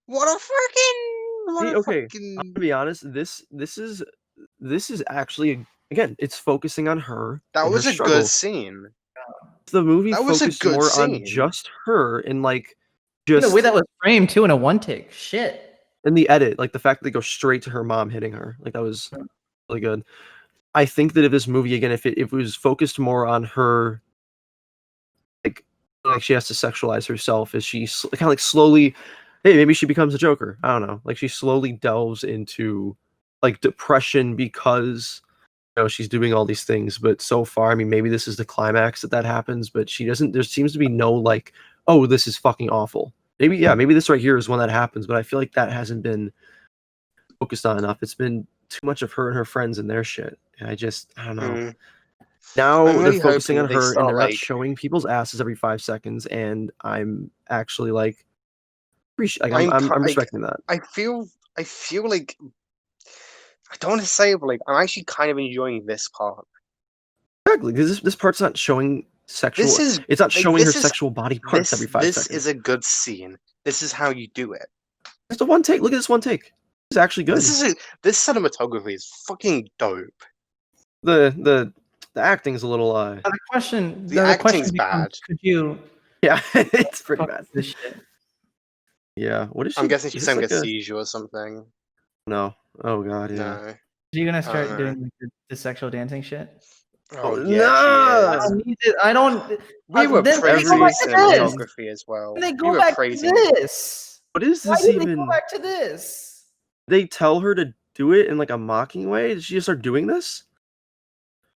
What a See, okay, I'm fucking. gonna be honest. This is actually again, it's focusing on her That and her was a good struggles. scene. The movie That was a focused good more on scene. just her and like The just way that was framed too in a one take. Shit. in the edit, like the fact that they go straight to her mom hitting her, like that was really good. I think that if this movie again, if it was focused more on her, like she has to sexualize herself as she kind of like slowly, hey, maybe she becomes a Joker. I don't know. Like she slowly delves into like depression because she's doing all these things. But so far, I mean, maybe this is the climax that happens. But she doesn't. There seems to be no like, oh, this is fucking awful. Maybe maybe this right here is when that happens. But I feel like that hasn't been focused on enough. It's been too much of her and her friends and their shit. And I don't know. I'm Now they're really focusing hoping on that they her and start they're not like. showing people's asses every 5 seconds. And I'm actually like, I'm I'm like. respecting that. I feel like I don't want to say it, but like I'm actually kind of enjoying this part. Exactly, because this part's not showing sexual. This is It's not like showing her this is sexual body parts every 5 this seconds. is a good scene. This is how you do it. Just a one take. Look at this one take. It's actually good. This cinematography is fucking dope. The acting is a little The question. The The acting's question becomes, bad. could you? yeah, it's pretty fuck bad. This shit. Yeah, what is she? I'm guessing is she's this having like a seizure or something. no? Oh god, yeah. No. Are you gonna I don't start know. doing like, the sexual dancing shit? Oh Oh, yeah, I she is. don't need it. I don't. We were then they praising go the back to this. cinematography as well. Then they We go were back to praising. this. What is Why this did they even? go back to this? They tell her to do it in like a mocking way. Did she just start doing this?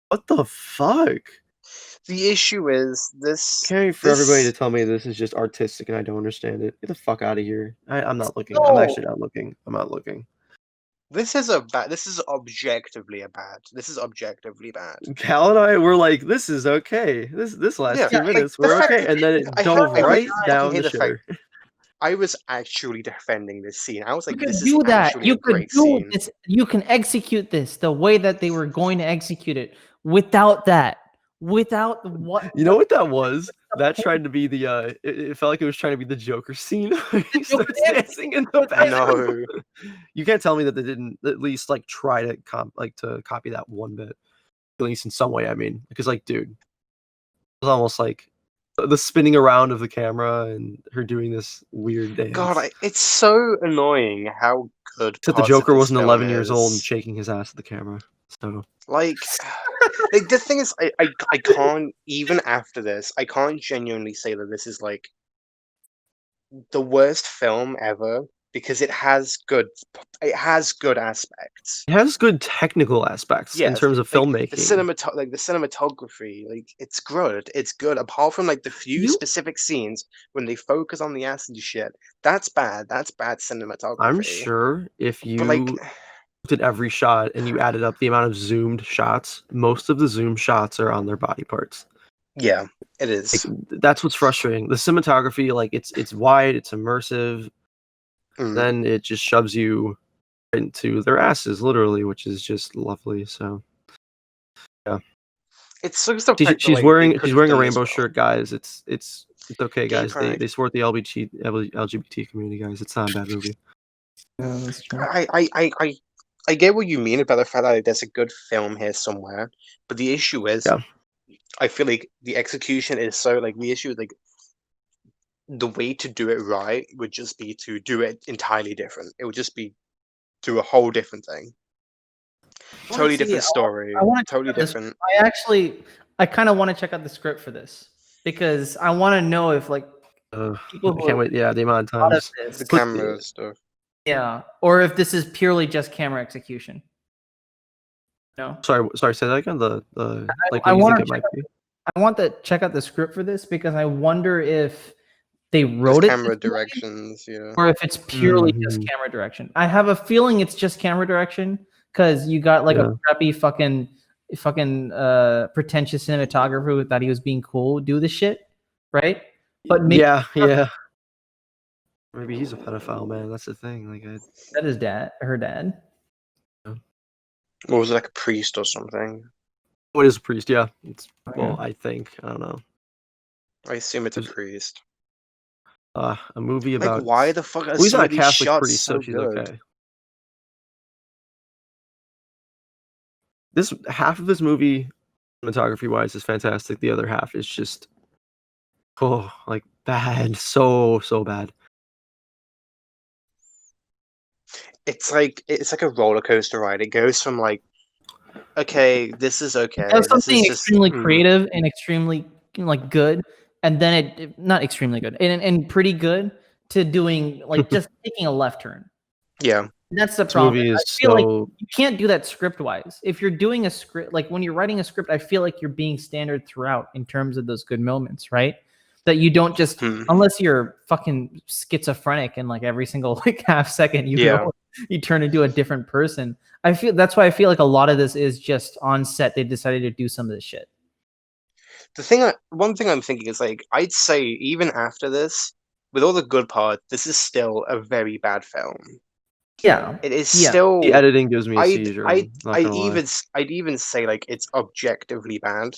What the fuck? The issue is this. Can't wait for everybody to tell me this is just artistic and I don't understand it. Get the fuck out of here. I'm not looking. I'm No. actually not looking. I'm not looking. This is a bad. This is objectively a bad. This is objectively bad. Cal and I were like, "This is okay. This last Yeah, 2 minutes, like, the we're fact okay," that- and then it I dove really right fucking down the hate the shitter. I was actually defending this scene. I was You like, could this is do that. actually You a could great do scene. this. You can execute this the way that they were going to execute it without that. Without what? You know what that was? That tried to be the. It felt like it was trying to be the Joker scene. He starts dancing in the bathroom. No. You can't tell me that they didn't at least like try to to copy that one bit, at least in some way. I mean, because like, dude, it was almost like the spinning around of the camera and her doing this weird dance. God, it's so annoying how good. Except the parts of Joker this wasn't film 11 years old and is. shaking his ass at the camera. So Like, the thing is, I can't, even after this, I can't genuinely say that this is like the worst film ever because it has good aspects. it has good technical aspects in Yes, terms of like filmmaking. the cinematography, like it's good. It's good. Apart from like the few specific scenes when they focus on the ass and shit, that's bad. That's bad cinematography. I'm sure if But like, you at every shot and you added up the amount of zoomed shots, most of the zoom shots are on their body parts. Yeah, it is. That's what's frustrating. The cinematography, like it's wide, it's immersive. Then it just shoves you into their asses, literally, which is just lovely. So, yeah. It's so stuff. She's wearing a rainbow shirt, guys. It's okay, Gay guys. pride. They support the LGBT community, guys. It's not a bad movie. Yeah, that's true. I get what you mean about the fact that there's a good film here somewhere, but the issue is, Yeah. I feel like the execution is so like the issue is like the way to do it right would just be to do it entirely different. It would just be do a whole different thing. Totally different story. I want to Totally different. I kind of want to check out the script for this because I want to know if like people I can't wait. Yeah, the amount of times. The camera stuff. Yeah, or if this is purely just camera execution. No. Sorry. Say that again. The like I what you want think to it might be. I want to check out the script for this because I wonder if they wrote Just it camera this way, directions, yeah. or if it's purely just camera direction. I have a feeling it's just camera direction because you got like a crappy fucking pretentious cinematographer who thought he was being cool do the shit, right? But maybe yeah. Maybe he's a pedophile, man. That's the thing. Like that is her dad. Or was it like a priest or something? What is a priest? Yeah. It's well, I think. I don't know. I assume it's a priest. A movie about like why the fuck are he's some not of a these Catholic shots priest, so so she's good? okay. This half of this movie, cinematography wise, is fantastic. The other half is just like bad, so bad. It's like a roller coaster ride. It goes from like, okay, this is okay. That's This something is extremely creative and extremely like good, and then it not extremely good and pretty good to doing like just taking a left turn. Yeah, that's the This problem. movie I is feel like so you can't do that script wise. If you're doing a script, like when you're writing a script, I feel like you're being standard throughout in terms of those good moments, right? That you don't just unless you're fucking schizophrenic and like every single like half second you turn into a different person. I feel that's why I feel like a lot of this is just on set they decided to do some of this shit. One thing I'm thinking is like I'd say even after this, with all the good parts, this is still a very bad film. Yeah, it is still. The editing gives me a seizure. I'd even say like it's objectively bad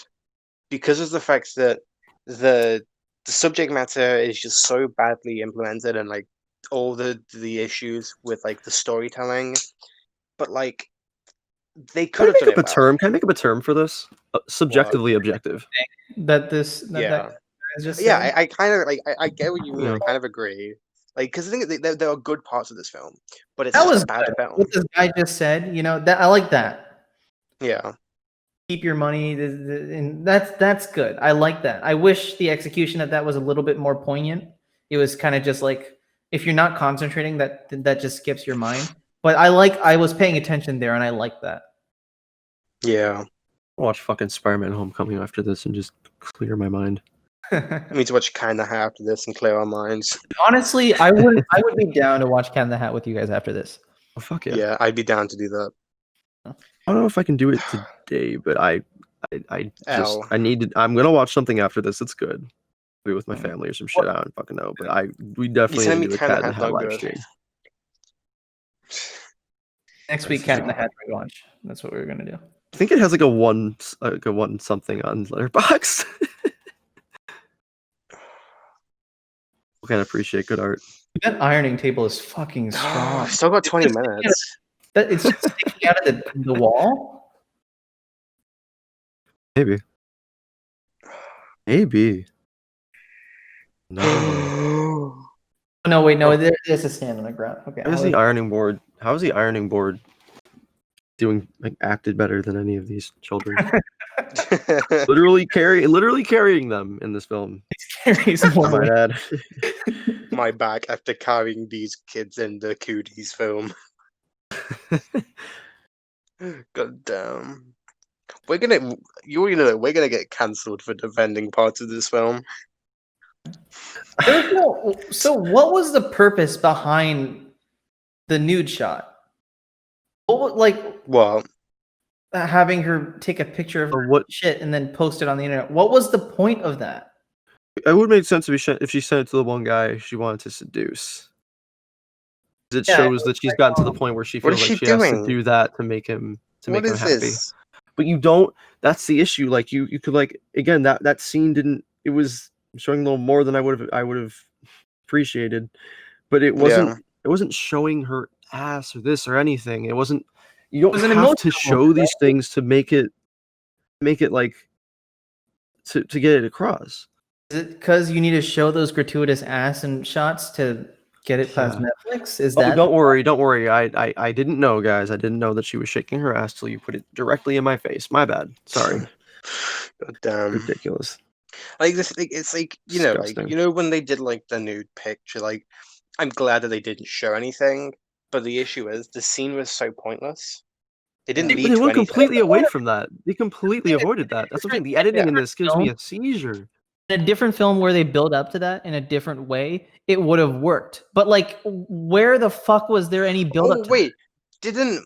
because of the fact that the subject matter is just so badly implemented and like all the issues with like the storytelling, but like they could have done it well. Can I make up a term for this? Subjectively objective. That I kind of like I get what you mean. I kind of agree. Like, because I think there are good parts of this film, but it's just a bad film. What this guy just said, you know, that I like that. Yeah. Keep your money, and that's good. I like that. I wish the execution of that was a little bit more poignant. It was kind of just like if you're not concentrating, that just skips your mind. But I was paying attention there, and I like that. Yeah. I'll watch fucking Spider-Man: Homecoming after this and just clear my mind. I need to watch Cat in the Hat after this and clear our minds. Honestly, I would be down to watch Cat in the Hat with you guys after this. Oh fuck yeah! Yeah, I'd be down to do that. I don't know if I can do it today, but I'm gonna watch something after this. It's good. Be with my family or some shit. I don't fucking know, but we definitely need to do a Cat in the Hat live stream. Next week, Cat in the Hat launch. That's what we were gonna do. I think it has like a one something on Letterboxd. I can appreciate good art. That ironing table is fucking strong. Still got 20 minutes. It's just sticking out of the wall. Maybe. No. No, wait, no. There's a stand on the ground. Okay. How is the ironing board doing like acted better than any of these children? literally carrying them in this film. Carries more. My dad. My back after carrying these kids in the Cuties film. God damn. We're gonna get cancelled for defending parts of this film. So what was the purpose behind the nude shot? What? having her take a picture of her what shit and then post it on the internet. What was the point of that? it would make sense if she sent it to the one guy she wanted to seduce. It shows that she's gotten to the point where she What feels is like she she has to doing? do that to make him What is happy. this? But you don't. That's the issue. Like you could like again that scene didn't. It was showing a little more than I would have appreciated, but it wasn't. Yeah. It wasn't showing her ass or this or anything. It wasn't. You don't was an have to emotional show moment, these things to make it like to get it across. Is it because you need to show those gratuitous ass and shots to get it past Netflix? Is Oh, that? don't worry. I didn't know, guys. I didn't know that she was shaking her ass till you put it directly in my face. My bad. Sorry. God damn. Ridiculous. Like this, like, it's like Disgusting. when they did like the nude picture. Like, I'm glad that they didn't show anything, but the issue is the scene was so pointless. It didn't But lead they to went anything. completely away from that. They completely avoided that. That's what I'm saying. The editing in this gives me film, a seizure. in a different film where they build up to that in a different way, it would have worked. But like, where the fuck was there any build up? Oh wait, didn't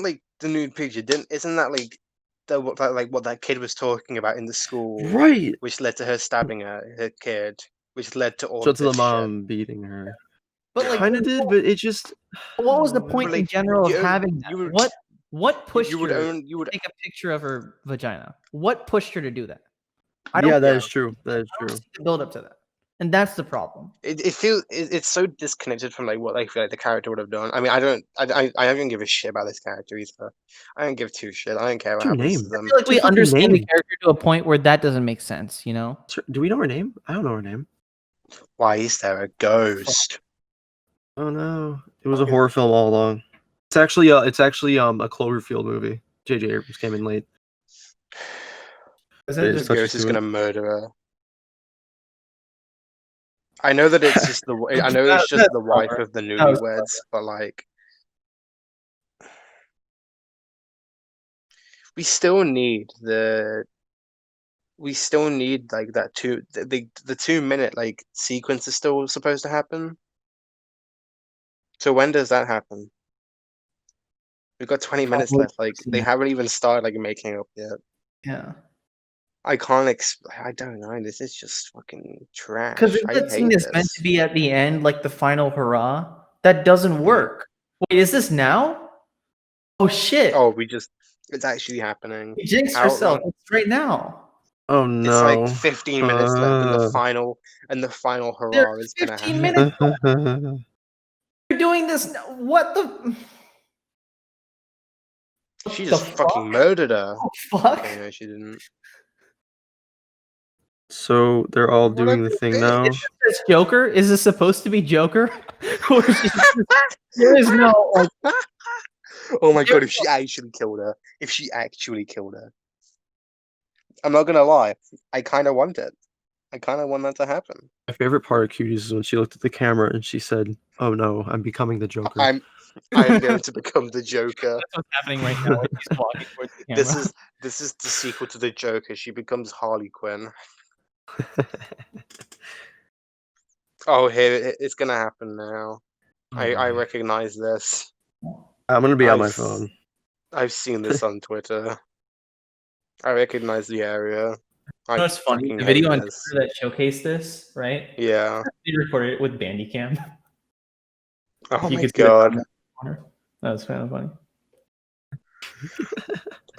like the nude picture? Isn't that like what that kid was talking about in the school, Right. which led to her stabbing her kid, which led to all So of to the this mom beating her. But like, Kind of did, but it just. what was the Oh, point But, in like, general of you- having that? you would- What pushed you would her own you would to take a picture of her vagina? What pushed her to do that? yeah, that yeah. is true. That is I don't true. see the build up to that, and that's the problem. it feels it's so disconnected from like what I feel like the character would have done. I mean, I don't give a shit about this character either. I don't give two shit. I don't care what What's her happens name? to them. I feel like we What's her fucking understand the name? character to a point where that doesn't make sense. You know? Do we know her name? I don't know her name. Why is there a ghost? Oh no, it was a horror film all along. It's actually a Cloverfield movie. J.J. Abrams came in late. Is It that is just such Ghost is to gonna it. murder her. I know that it's just I know it's just That's the wife clever. of the That was newlyweds, but like we still need like that the 2 minute like sequence is still supposed to happen. So when does that happen? We've got 20 minutes Probably left. Like soon. they haven't even started like making up yet. Yeah. I can't I don't know. This is just fucking trash. Because if I that scene hate is meant to this. be at the end, like the final hurrah, that doesn't work. Wait, is this now? Oh shit! Oh, it's actually happening. You jinxed How, yourself. like, It's right now. Oh it's like no. 15 minutes left, and the final hurrah There's is gonna 15 happen. minutes. You're doing this. What the? She the just fucking fuck? murdered her. Oh, fuck. Okay, no, she didn't. So they're all doing the thing now. Is this Joker? Is this supposed to be Joker? Or is she just- there is no like. Oh my god! If she actually killed her, I'm not gonna lie. I kind of want it. I kind of want that to happen. My favorite part of Cuties is when she looked at the camera and she said, "Oh no, I'm becoming the Joker." I'm going to become the Joker. That's what's happening right now. Like she's walking towards the camera. This is the sequel to the Joker. She becomes Harley Quinn. Oh, here it's gonna happen now. I recognize this. I'm gonna be on my I've- phone. I've seen this on Twitter. I recognize the area. You know what's funny? fucking The video hate on this. Twitter that showcased this, right? Yeah. They recorded it with Bandicam. Oh You my could see the god. comment corner. That was kind of funny.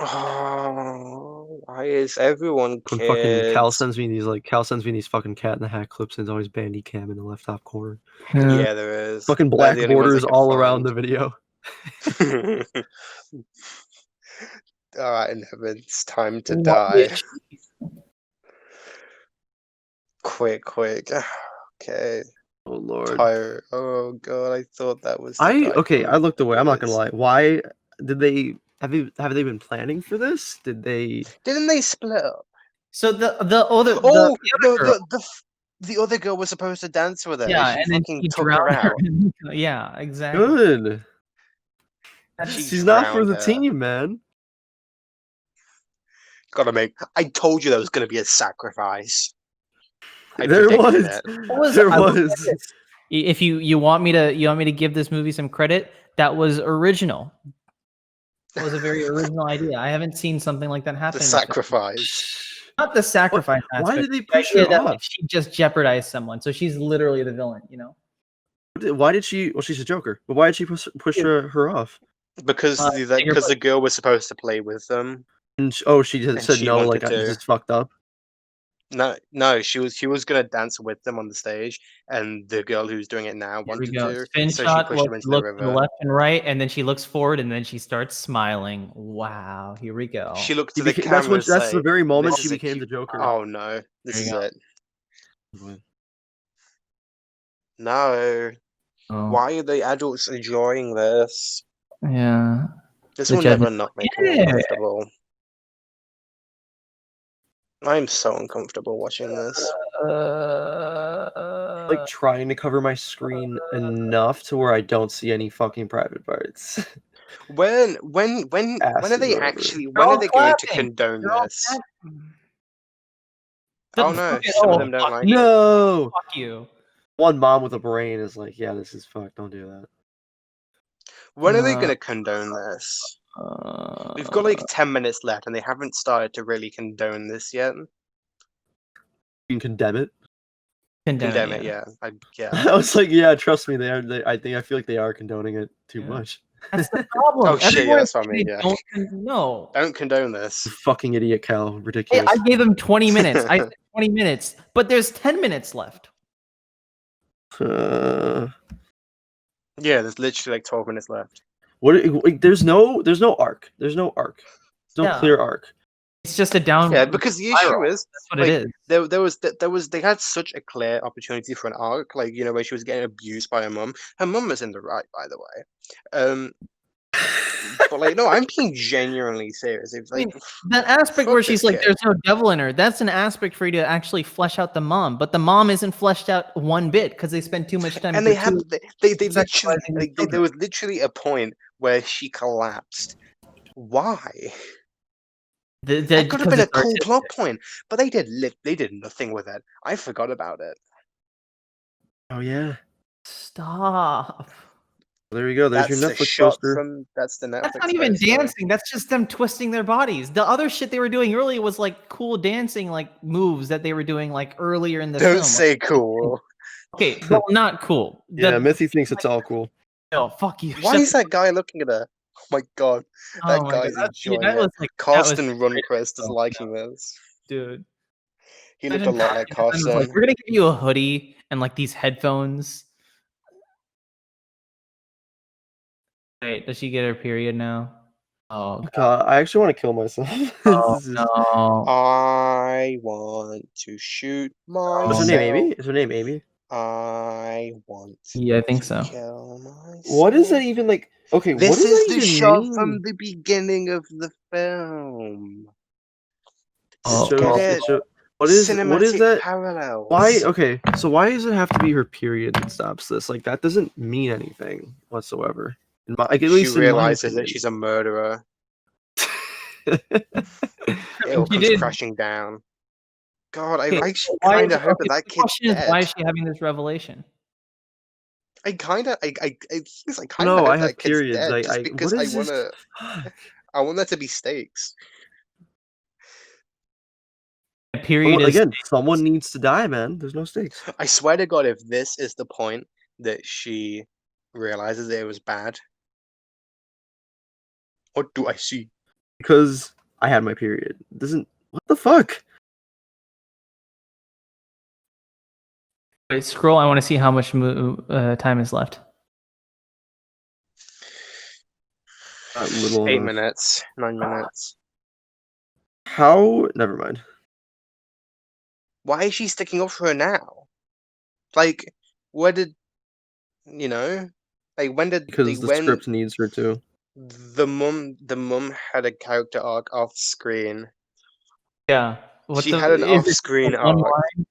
Oh, why is everyone When fucking Cal kids? sends me these fucking Cat in the Hat clips and it's always Bandy Cam in the left top corner. Yeah, there is. Fucking They're black the only ones I borders can all around find. the video. Alright, it's time to What die. bitch? Quick. Okay. Oh lord. Tired. Oh god, I thought that was the I guy from looked away. I'm not gonna Boys. lie. Why did they have they been planning for this? Did they? Didn't they split up? So the Oh, other girl. the other girl was supposed to dance with her. Yeah, She and then fucking he took her drowned her. out. Yeah, exactly. Good. She She's not for drowned the her. team, man. I told you there was gonna be a sacrifice. I There predicted was. it. There I will say was. this. If you want me to give this movie some credit, that was original. That was a very original idea. I haven't seen something like that happen. The in a film. sacrifice. Not the sacrifice Why aspect. did they The push idea her that, like, off? she just jeopardized someone, so she's literally the villain. You know. Why did she? Well, she's a Joker, but why did she push her off? Because Bigger because the girl was supposed to play with them, And she just and said she no. wanted Like to. this is fucked up. No, she was gonna dance with them on the stage, and the girl who's doing it now Here we wanted go. to, Spin so she shot. pushed Look, him into the look to the river. left and right, and then she looks forward, and then she starts smiling. Wow. Here we go. She looked He to the beca- camera and that's the say, very moment "This she is a became cute." the Joker. Oh no, this There is you go. it. No. Oh. Why are the adults enjoying this? Yeah. This The will judges. never not make me Yeah. uncomfortable. I'm so uncomfortable watching this. Like trying to cover my screen enough to where I don't see any fucking private parts. When Asses are they or whatever. actually They're when are all they going to clapping. condone They're all this? clapping. Oh The no, fuck it- some of oh, them don't fuck like you. it. No. Fuck you. One mom with a brain is like, yeah, this is fucked. Don't do that. When are they going to condone this? Uh, We've got like 10 minutes left, and they haven't started to really condone this yet. You can condemn it. Condemn it, yeah. Yeah. I was like, yeah, trust me, they are. I feel like they are condoning it too Yeah. much. That's the problem. Oh shit, yeah, that's what I mean. Yeah. No. Don't condone this. You fucking idiot, Cal. Hey, Ridiculous. I gave them 20 minutes. I said 20 minutes, but there's 10 minutes left. Yeah, there's literally like 12 minutes left. Like, there's no arc. There's no arc. There's no Yeah. clear arc. It's just a down. Yeah, because the issue spiral. is That's what like, it is. they had such a clear opportunity for an arc, like, you know, where she was getting abused by her mum. Her mum was in the right, by the way. But like, no, I'm being genuinely serious. It's like, That aspect fuck where she's this like, kid. there's no devil in her. That's an aspect for you to actually flesh out the mom, but the mom isn't fleshed out one bit because they spend too much time. And they have they literally sexualizing like the there was literally a point where she collapsed. Why? That could have been a cool plot point, but they did nothing with it. I forgot about it. Oh yeah. Stop. There you go. There's That's your the Netflix shot poster. from that's the Netflix. That's not even poster. dancing. That's just them twisting their bodies. The other shit they were doing earlier was like cool dancing, like moves that they were doing like earlier in the film. Don't say cool. Okay, well, not cool. Yeah, Mithy thinks it's all cool. No, fuck you. Why is that guy looking at her? Oh my god, that Oh my guy's God. enjoying that it. was like Carsten Rundquist is so liking this. dude. He looked a lot like Carsten. Like, we're gonna give you a hoodie and like these headphones. Wait, does she get her period now? Oh God, I actually want to kill myself. Oh, This is- no. I want to shoot myself. What's her name, Amy? Is her name Amy? I want Yeah, I think to so. kill myself. What is that even like? Okay, This what does is that the even shot mean? from the beginning of the film. Oh, Get Shows- it? what is Cinematic that? parallels. Why? Okay, so why does it have to be her period that stops this? Like that doesn't mean anything whatsoever. Like, at She least in my realizes that opinion. she's a murderer. It all She comes did. crashing down. God, Okay, I actually why kind is- of hope okay, that the kid's question is, dead. why is she having this revelation? I kind of hope No, I that have kid's periods. dead, just because what I is want this? to. I want there to be stakes. A period is Again, someone needs to die, man. There's no stakes. I swear to God, if this is the point that she realizes that it was bad, what do I see? Because I had my period. Doesn't what the fuck? Wait, scroll. I want to see how much time is left. Not little 8 enough. minutes, 9 minutes. How? Never mind. Why is she sticking up for her now? Like, where did you know? Like, when did Because the script needs her to. the mum had a character arc off screen. Yeah. She had an off-screen one arc. line?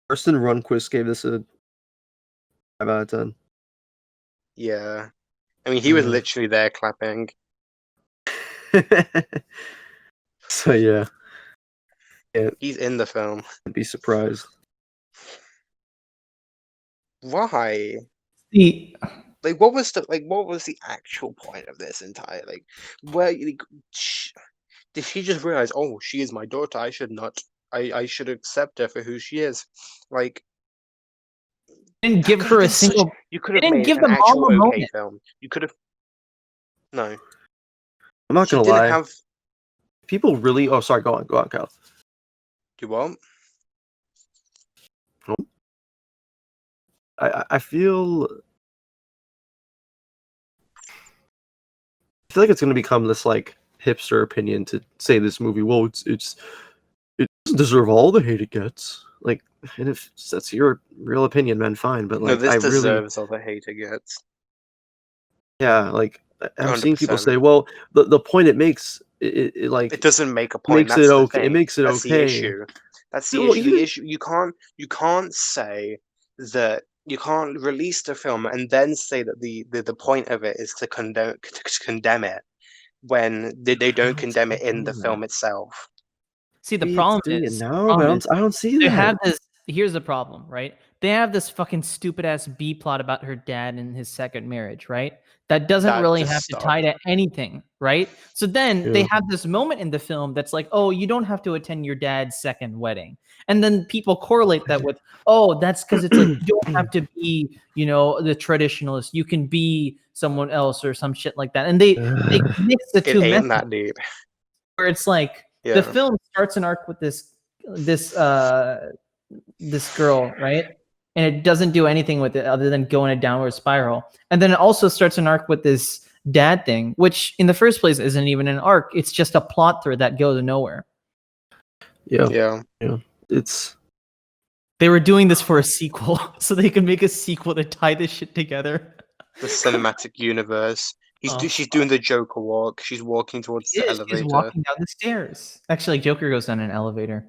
Karsten Rundquist gave this a 5 out of 10. Yeah, I mean, he was literally there clapping. So yeah, He's in the film. I'd be surprised. Why? See, Like, what was the actual point of this entire, like, where, like, did she just realize, oh, she is my daughter, I should not, I should accept her for who she is? Like, Didn't that give could her have a been such. single. You could They have didn't made give an the mom actual a okay moment. film. You could have. No, I'm not she gonna didn't lie. have. People really. Oh, sorry. Go on, Kyle. You won't. I feel like it's gonna become this like hipster opinion to say this movie. Well, it doesn't deserve all the hate it gets. Like, and if that's your real opinion, man, fine. But No, like, this I really, deserves all the hate it gets. yeah, like I'm seeing people 100%. say, well, the point it makes, it like It doesn't make a point. makes That's it the okay. It thing. makes it That's the okay. issue. That's the Well, issue. The even issue. You can't say that. You can't release the film and then say that the point of it is to condemn it when they don't condemn it in the film itself. See, the problem is, I don't see they that. have this. Here's the problem, right? They have this fucking stupid ass B plot about her dad and his second marriage, right? That doesn't That really just have to stop. tie to anything, right? So then they Yeah. have this moment in the film that's like, oh, you don't have to attend your dad's second wedding. And then people correlate that with, oh, that's because it's like, you don't have to be, you know, the traditionalist. You can be someone else or some shit like that. And they mix the It two ain't messages that deep. where it's like, the Yeah. film starts an arc with this girl, right? And it doesn't do anything with it other than go in a downward spiral. And then it also starts an arc with this dad thing, which in the first place isn't even an arc. It's just a plot thread that goes nowhere. Yeah. Yeah. It's They were doing this for a sequel, so they could make a sequel to tie this shit together. The cinematic universe. She's doing the Joker walk. She's walking towards the She's elevator. walking down the stairs. Actually, Joker goes down an elevator.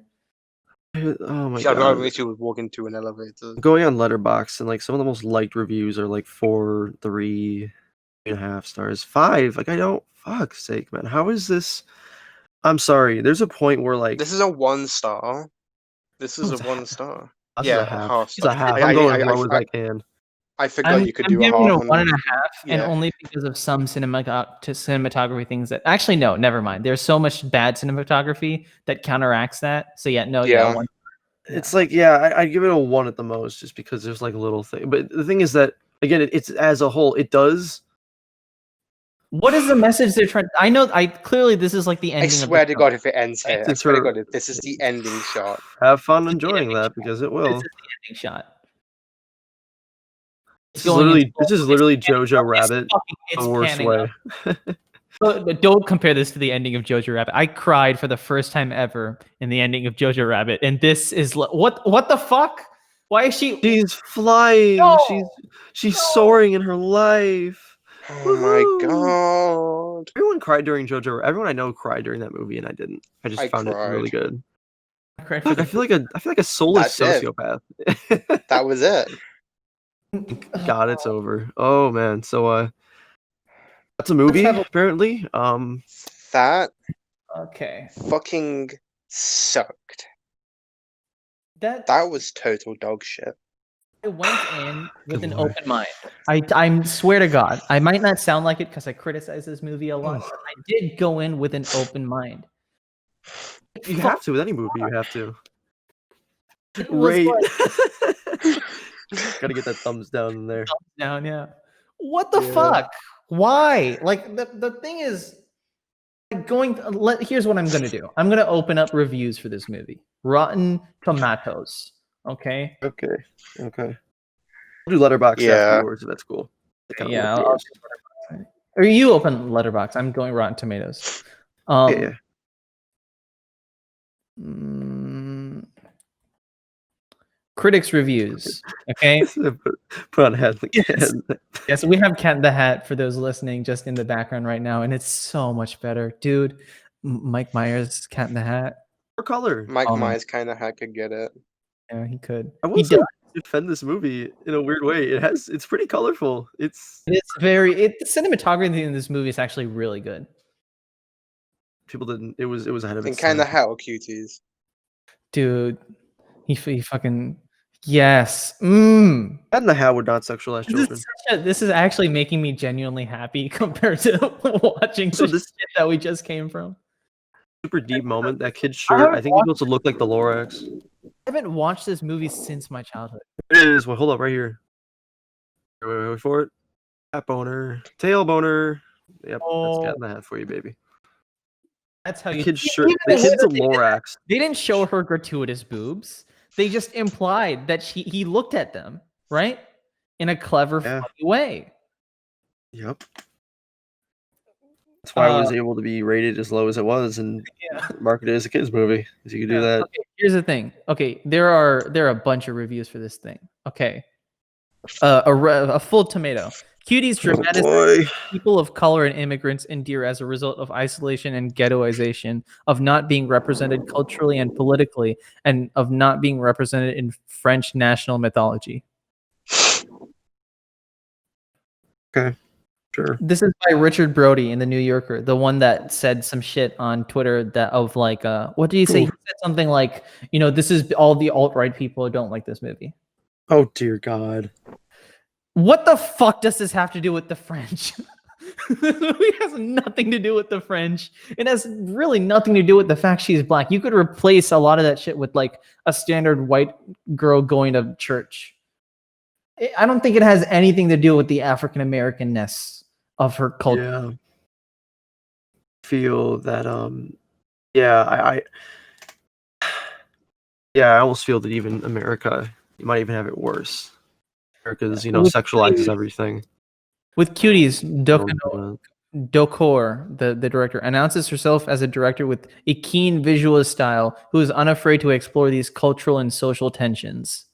oh my I god. she was walking to an elevator. Going on Letterboxd and like some of the most liked reviews are like 4, 3.5 stars, 5. Like I don't fuck's sake, man. How is this? I'm sorry. There's a point where like This is a 1 star. This is Oh, a it's a 1 star. this is Yeah, a half. half It's star. a half. I'm going as low as I can. I forgot you could do a giving half. it a on- 1.5, and yeah. only because of some cinematography things that actually no, never mind. There's so much bad cinematography that counteracts that. So yeah, no, Yeah. one. It's like, yeah, I'd give it a 1 at the most, just because there's like a little thing. But the thing is that again, it's as a whole, it does. What is the message they're trying? I know. I clearly this is like the I ending. swear to God, if it ends here, I It's swear to her- God, if this is the ending shot. Have fun enjoying that because it This will. is the ending shot. This is literally Jojo Rabbit It's the worst panning way. up. But don't compare this to the ending of Jojo Rabbit. I cried for the first time ever in the ending of Jojo Rabbit, and this is what the fuck? Why is she? She's flying. No! She's No! soaring in her life. Oh my Woohoo! God. Everyone cried during Jojo. Everyone I know cried during that movie, and I didn't. I just I found it really cried. good. I cried for Fuck, the I feel like a soulless That's it. sociopath. That was it. God, it's over. Oh man, so that's a movie have a- apparently. That Okay, fucking sucked. that That was total dog shit. I went in with Good an lord. open mind. I swear to God, I might not sound like it because I criticize this movie a lot, but I did go in with an open mind. You have to with any movie. You have to. It was Right. like, Gotta get that thumbs down in there. down, yeah. What the Yeah. fuck? Why? Like the thing is, here's what I'm gonna do. I'm gonna open up reviews for this movie. Rotten Tomatoes. Okay. Okay. We'll do Letterboxd Yeah. after yours if that's cool. Yeah. Or you open Letterbox. I'm going Rotten Tomatoes. Yeah. Critics reviews. Okay. Put on a hat. Yes. Yes, we have Cat in the Hat for those listening just in the background right now, and it's so much better, dude. Mike Myers' Cat in the Hat. What color? Mike Myers kind of could get it. Yeah, he could. I He will say does. defend this movie in a weird way. It's pretty colorful. It's The cinematography in this movie is actually really good. people didn't. It was ahead of And its kind of time. hell cuties. Dude, he fucking Yes. Cat in the Hat would not sexualize children. This is actually making me genuinely happy compared to watching So the shit that we just came from. Super deep moment. That kid's shirt, I think he's supposed to look like the Lorax. I haven't watched this movie since my childhood. It is. Well, hold up, right here. Wait for it. Cat boner, tail boner. Yep, that's Cat in the Hat for you, baby. That's how The you. kid's shirt. The kid's a Lorax. They didn't show her gratuitous boobs. They just implied that he looked at them, right, in a clever, funny way. Yep. That's why it was able to be rated as low as it was and marketed as a kids movie. Because you could do that. Okay, here's the thing. Okay, there are a bunch of reviews for this thing. Okay, a full tomato. Cuties dramatize people of color and immigrants endure as a result of isolation and ghettoization, of not being represented culturally and politically, and of not being represented in French national mythology. Okay, sure. This is by Richard Brody in the New Yorker, the one that said some shit on Twitter that of like, what did he say? He said something like, this is all the alt-right people who don't like this movie. Oh dear God. What the fuck does this have to do with the French? This movie has nothing to do with the French. It has really nothing to do with the fact she's black. You could replace a lot of that shit with like a standard white girl going to church. I don't think it has anything to do with the African Americanness of her culture. Yeah. Feel that I almost feel that even America, you might even have it worse. America's, sexualizes everything. With Cuties, Dokor, the director, announces herself as a director with a keen visual style who is unafraid to explore these cultural and social tensions.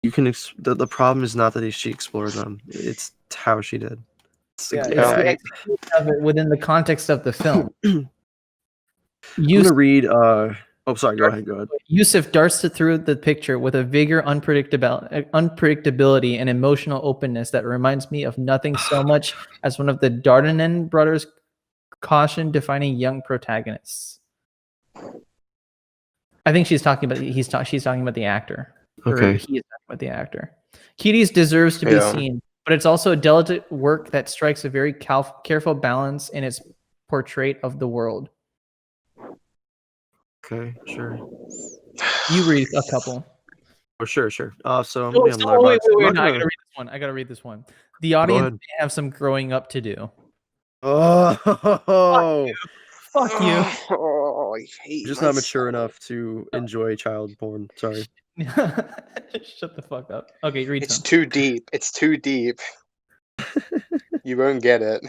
You can the problem is not that she explored them; it's how she did. It's the execution of it within the context of the film. I'm gonna read. Oh, sorry. Go ahead. Yusuf darts through the picture with a vigor, unpredictability, and emotional openness that reminds me of nothing so much as one of the Dardenne brothers' caution-defining young protagonists. I think she's talking about she's talking about the actor. Okay. He is talking about the actor. Cuties deserves to be seen, but it's also a delicate work that strikes a very careful balance in its portrait of the world. Okay, sure. You read a couple. Oh, sure. So I'm wait, no, I gotta read this one. The audience may have some growing up to do. Oh, fuck you. Oh, I hate You're just not mature enough to enjoy child porn. Sorry. Shut the fuck up. Okay, read. It's too deep. It's too deep. You won't get it.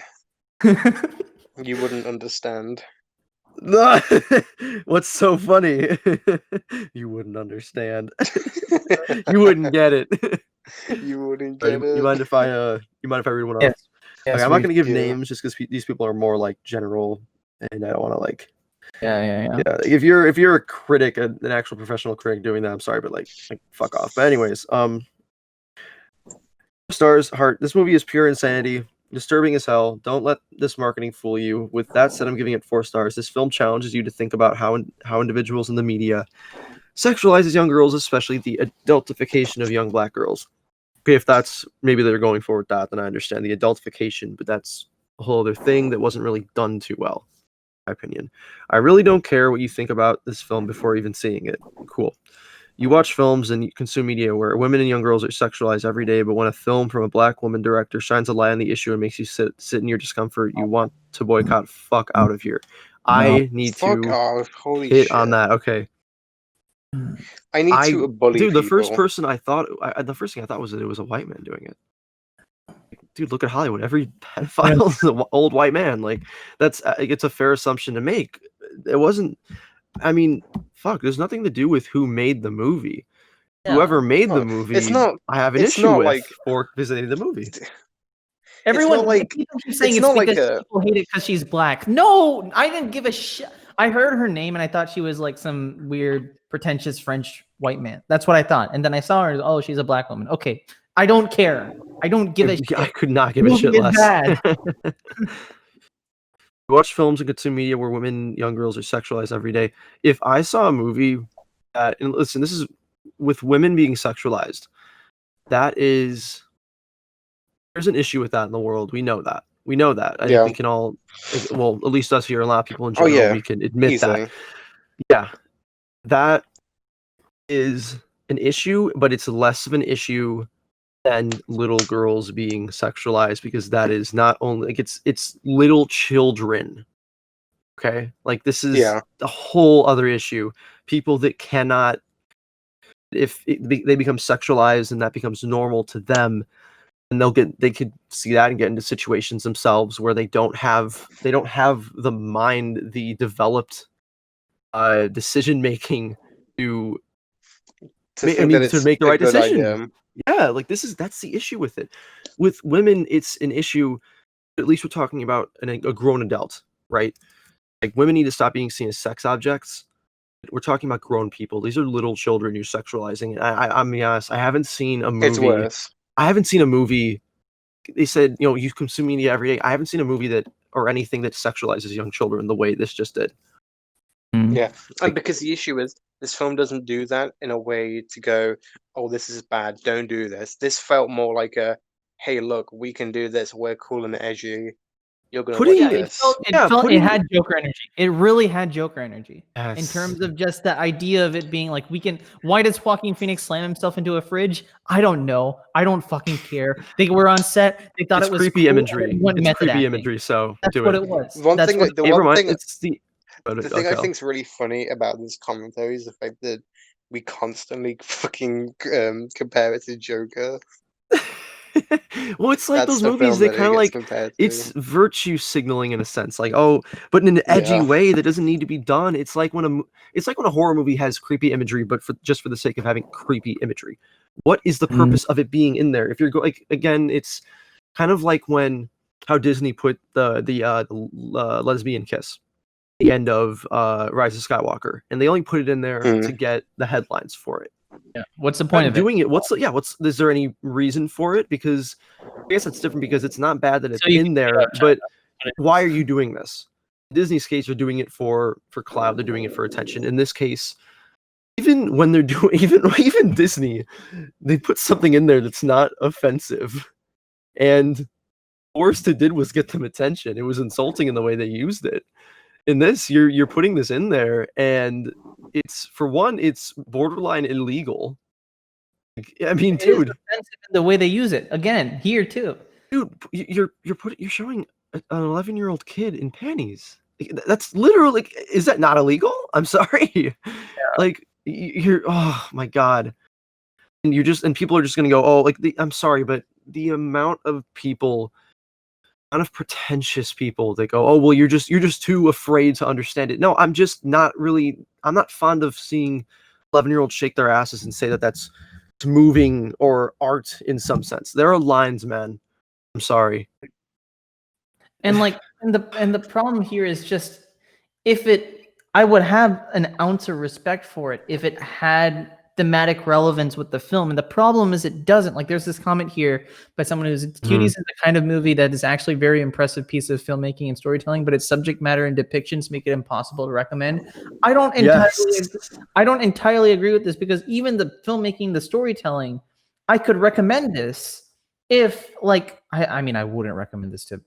You wouldn't understand. What's so funny? You wouldn't understand. You wouldn't get it. You wouldn't get it. You mind if I read one off? Yes, okay, I'm not gonna give names just because these people are more like general, and I don't want to like. Yeah. If you're a critic, an actual professional critic doing that, I'm sorry, but like fuck off. But anyways, stars, heart. This movie is pure insanity. Disturbing as hell. Don't let this marketing fool you. With that said, I'm giving it 4 stars. This film challenges you to think about how individuals in the media sexualizes young girls, especially the adultification of young black girls. Okay, if that's maybe they're going for with that, then I understand the adultification, but that's a whole other thing that wasn't really done too well, in my opinion. I really don't care what you think about this film before even seeing it. Cool. You watch films and you consume media where women and young girls are sexualized every day, but when a film from a black woman director shines a light on the issue and makes you sit in your discomfort, you want to boycott. Fuck out of here. I need to hit on that. Okay. I need to bully dude, the people. first thing I thought was that it was a white man doing it. Dude, look at Hollywood. Every pedophile is an old white man. Like that's it's a fair assumption to make. It wasn't. I mean, fuck. There's nothing to do with who made the movie. Yeah. Whoever made the movie, I have an issue with for visiting the movie. Everyone people keep saying it's because people hate it because she's black. No, I didn't give a shit. I heard her name and I thought she was like some weird, pretentious French white man. That's what I thought. And then I saw her. Oh, she's a black woman. Okay, I don't care. I don't give a shit. I could not give a shit less. Bad. Watch films and consume media where women, young girls are sexualized every day. If I saw a movie and listen, this is with women being sexualized, there's an issue with that in the world. We know that. I think we can all, well, at least us here, a lot of people in general, we can admit easily. that. Yeah, that is an issue, but it's less of an issue than little girls being sexualized, because that is not only like it's little children. Okay, like this is a whole other issue. People that cannot, they become sexualized and that becomes normal to them, and they could see that and get into situations themselves where they don't have the mind, the developed decision making to make the right decision. Idea. Yeah, like that's the issue with it. With women, it's an issue. At least we're talking about a grown adult, right? Like women need to stop being seen as sex objects. We're talking about grown people. These are little children you're sexualizing. I'm be honest, I haven't seen a movie. It's worse. I haven't seen a movie. They said, you consume media every day. I haven't seen a movie or anything that sexualizes young children the way this just did. Yeah, and because the issue is this film doesn't do that in a way to go, oh, this is bad, don't do this. This felt more like a, hey, look, we can do this. We're cool and edgy. You're gonna watch this. It had Joker energy. It really had Joker energy. Yes. In terms of just the idea of it being like, why does Joaquin Phoenix slam himself into a fridge? I don't know. I don't fucking care. They were on set. They thought it was creepy cool, imagery. It's creepy imagery. So that's what it was. The thing I think is really funny about this commentary is the fact that we constantly fucking compare it to Joker. Well, it's like those movies, they kind of like, it's virtue signaling in a sense, like, oh, but in an edgy way that doesn't need to be done. It's like when a horror movie has creepy imagery, but just for the sake of having creepy imagery. What is the purpose of it being in there? If you're like, again, it's kind of like how Disney put the lesbian kiss at the end of Rise of Skywalker, and they only put it in there to get the headlines for it. Yeah. What's the point of doing it? Is there any reason for it? Because I guess it's different because it's not bad that it's in there, but why are you doing this? In Disney's case, they're doing it for clout. They're doing it for attention. In this case, even when they're doing even Disney, they put something in there that's not offensive, and the worst it did was get them attention. It was insulting in the way they used it. In this, you're putting this in there, and it's borderline illegal. I mean, dude, it is offensive in the way they use it. Again, here too, dude, you're showing an 11-year-old kid in panties. That's literally, is that not illegal? I'm sorry. Yeah. Like oh my god, and people are just gonna go, oh, like I'm sorry, but the amount of pretentious people that go, oh, well, you're just too afraid to understand it. No, I'm not fond of seeing 11-year-olds shake their asses and say that that's moving or art in some sense. There are lines, man. I'm sorry. And the problem here is just, I would have an ounce of respect for it if it had thematic relevance with the film, and the problem is it doesn't. Like, there's this comment here by someone who's Cuties is the kind of movie that is actually a very impressive piece of filmmaking and storytelling, but its subject matter and depictions make it impossible to recommend. I don't entirely agree with this, because even the filmmaking, the storytelling, I could recommend this if, like, I mean, I wouldn't recommend this to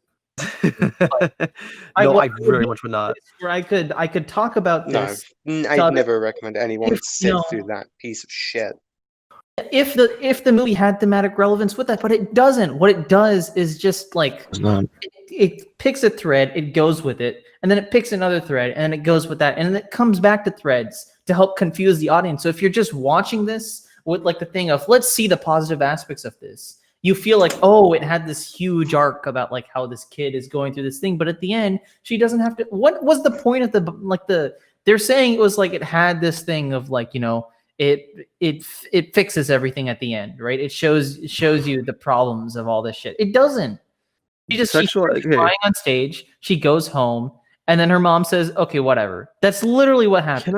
I very much would not. Where I could talk about this. No, I'd never recommend anyone sit through that piece of shit. If the movie had thematic relevance with that, but it doesn't. What it does is just like it picks a thread, it goes with it, and then it picks another thread, and it goes with that, and then it comes back to threads to help confuse the audience. So if you're just watching this with like the thing of, let's see the positive aspects of this, you feel like, oh, it had this huge arc about like how this kid is going through this thing, but at the end, she doesn't have to. What was the point of they're saying it was like it had this thing of like, it fixes everything at the end, right? It shows you the problems of all this shit. It doesn't. She's crying on stage. She goes home, and then her mom says, "Okay, whatever." That's literally what happened.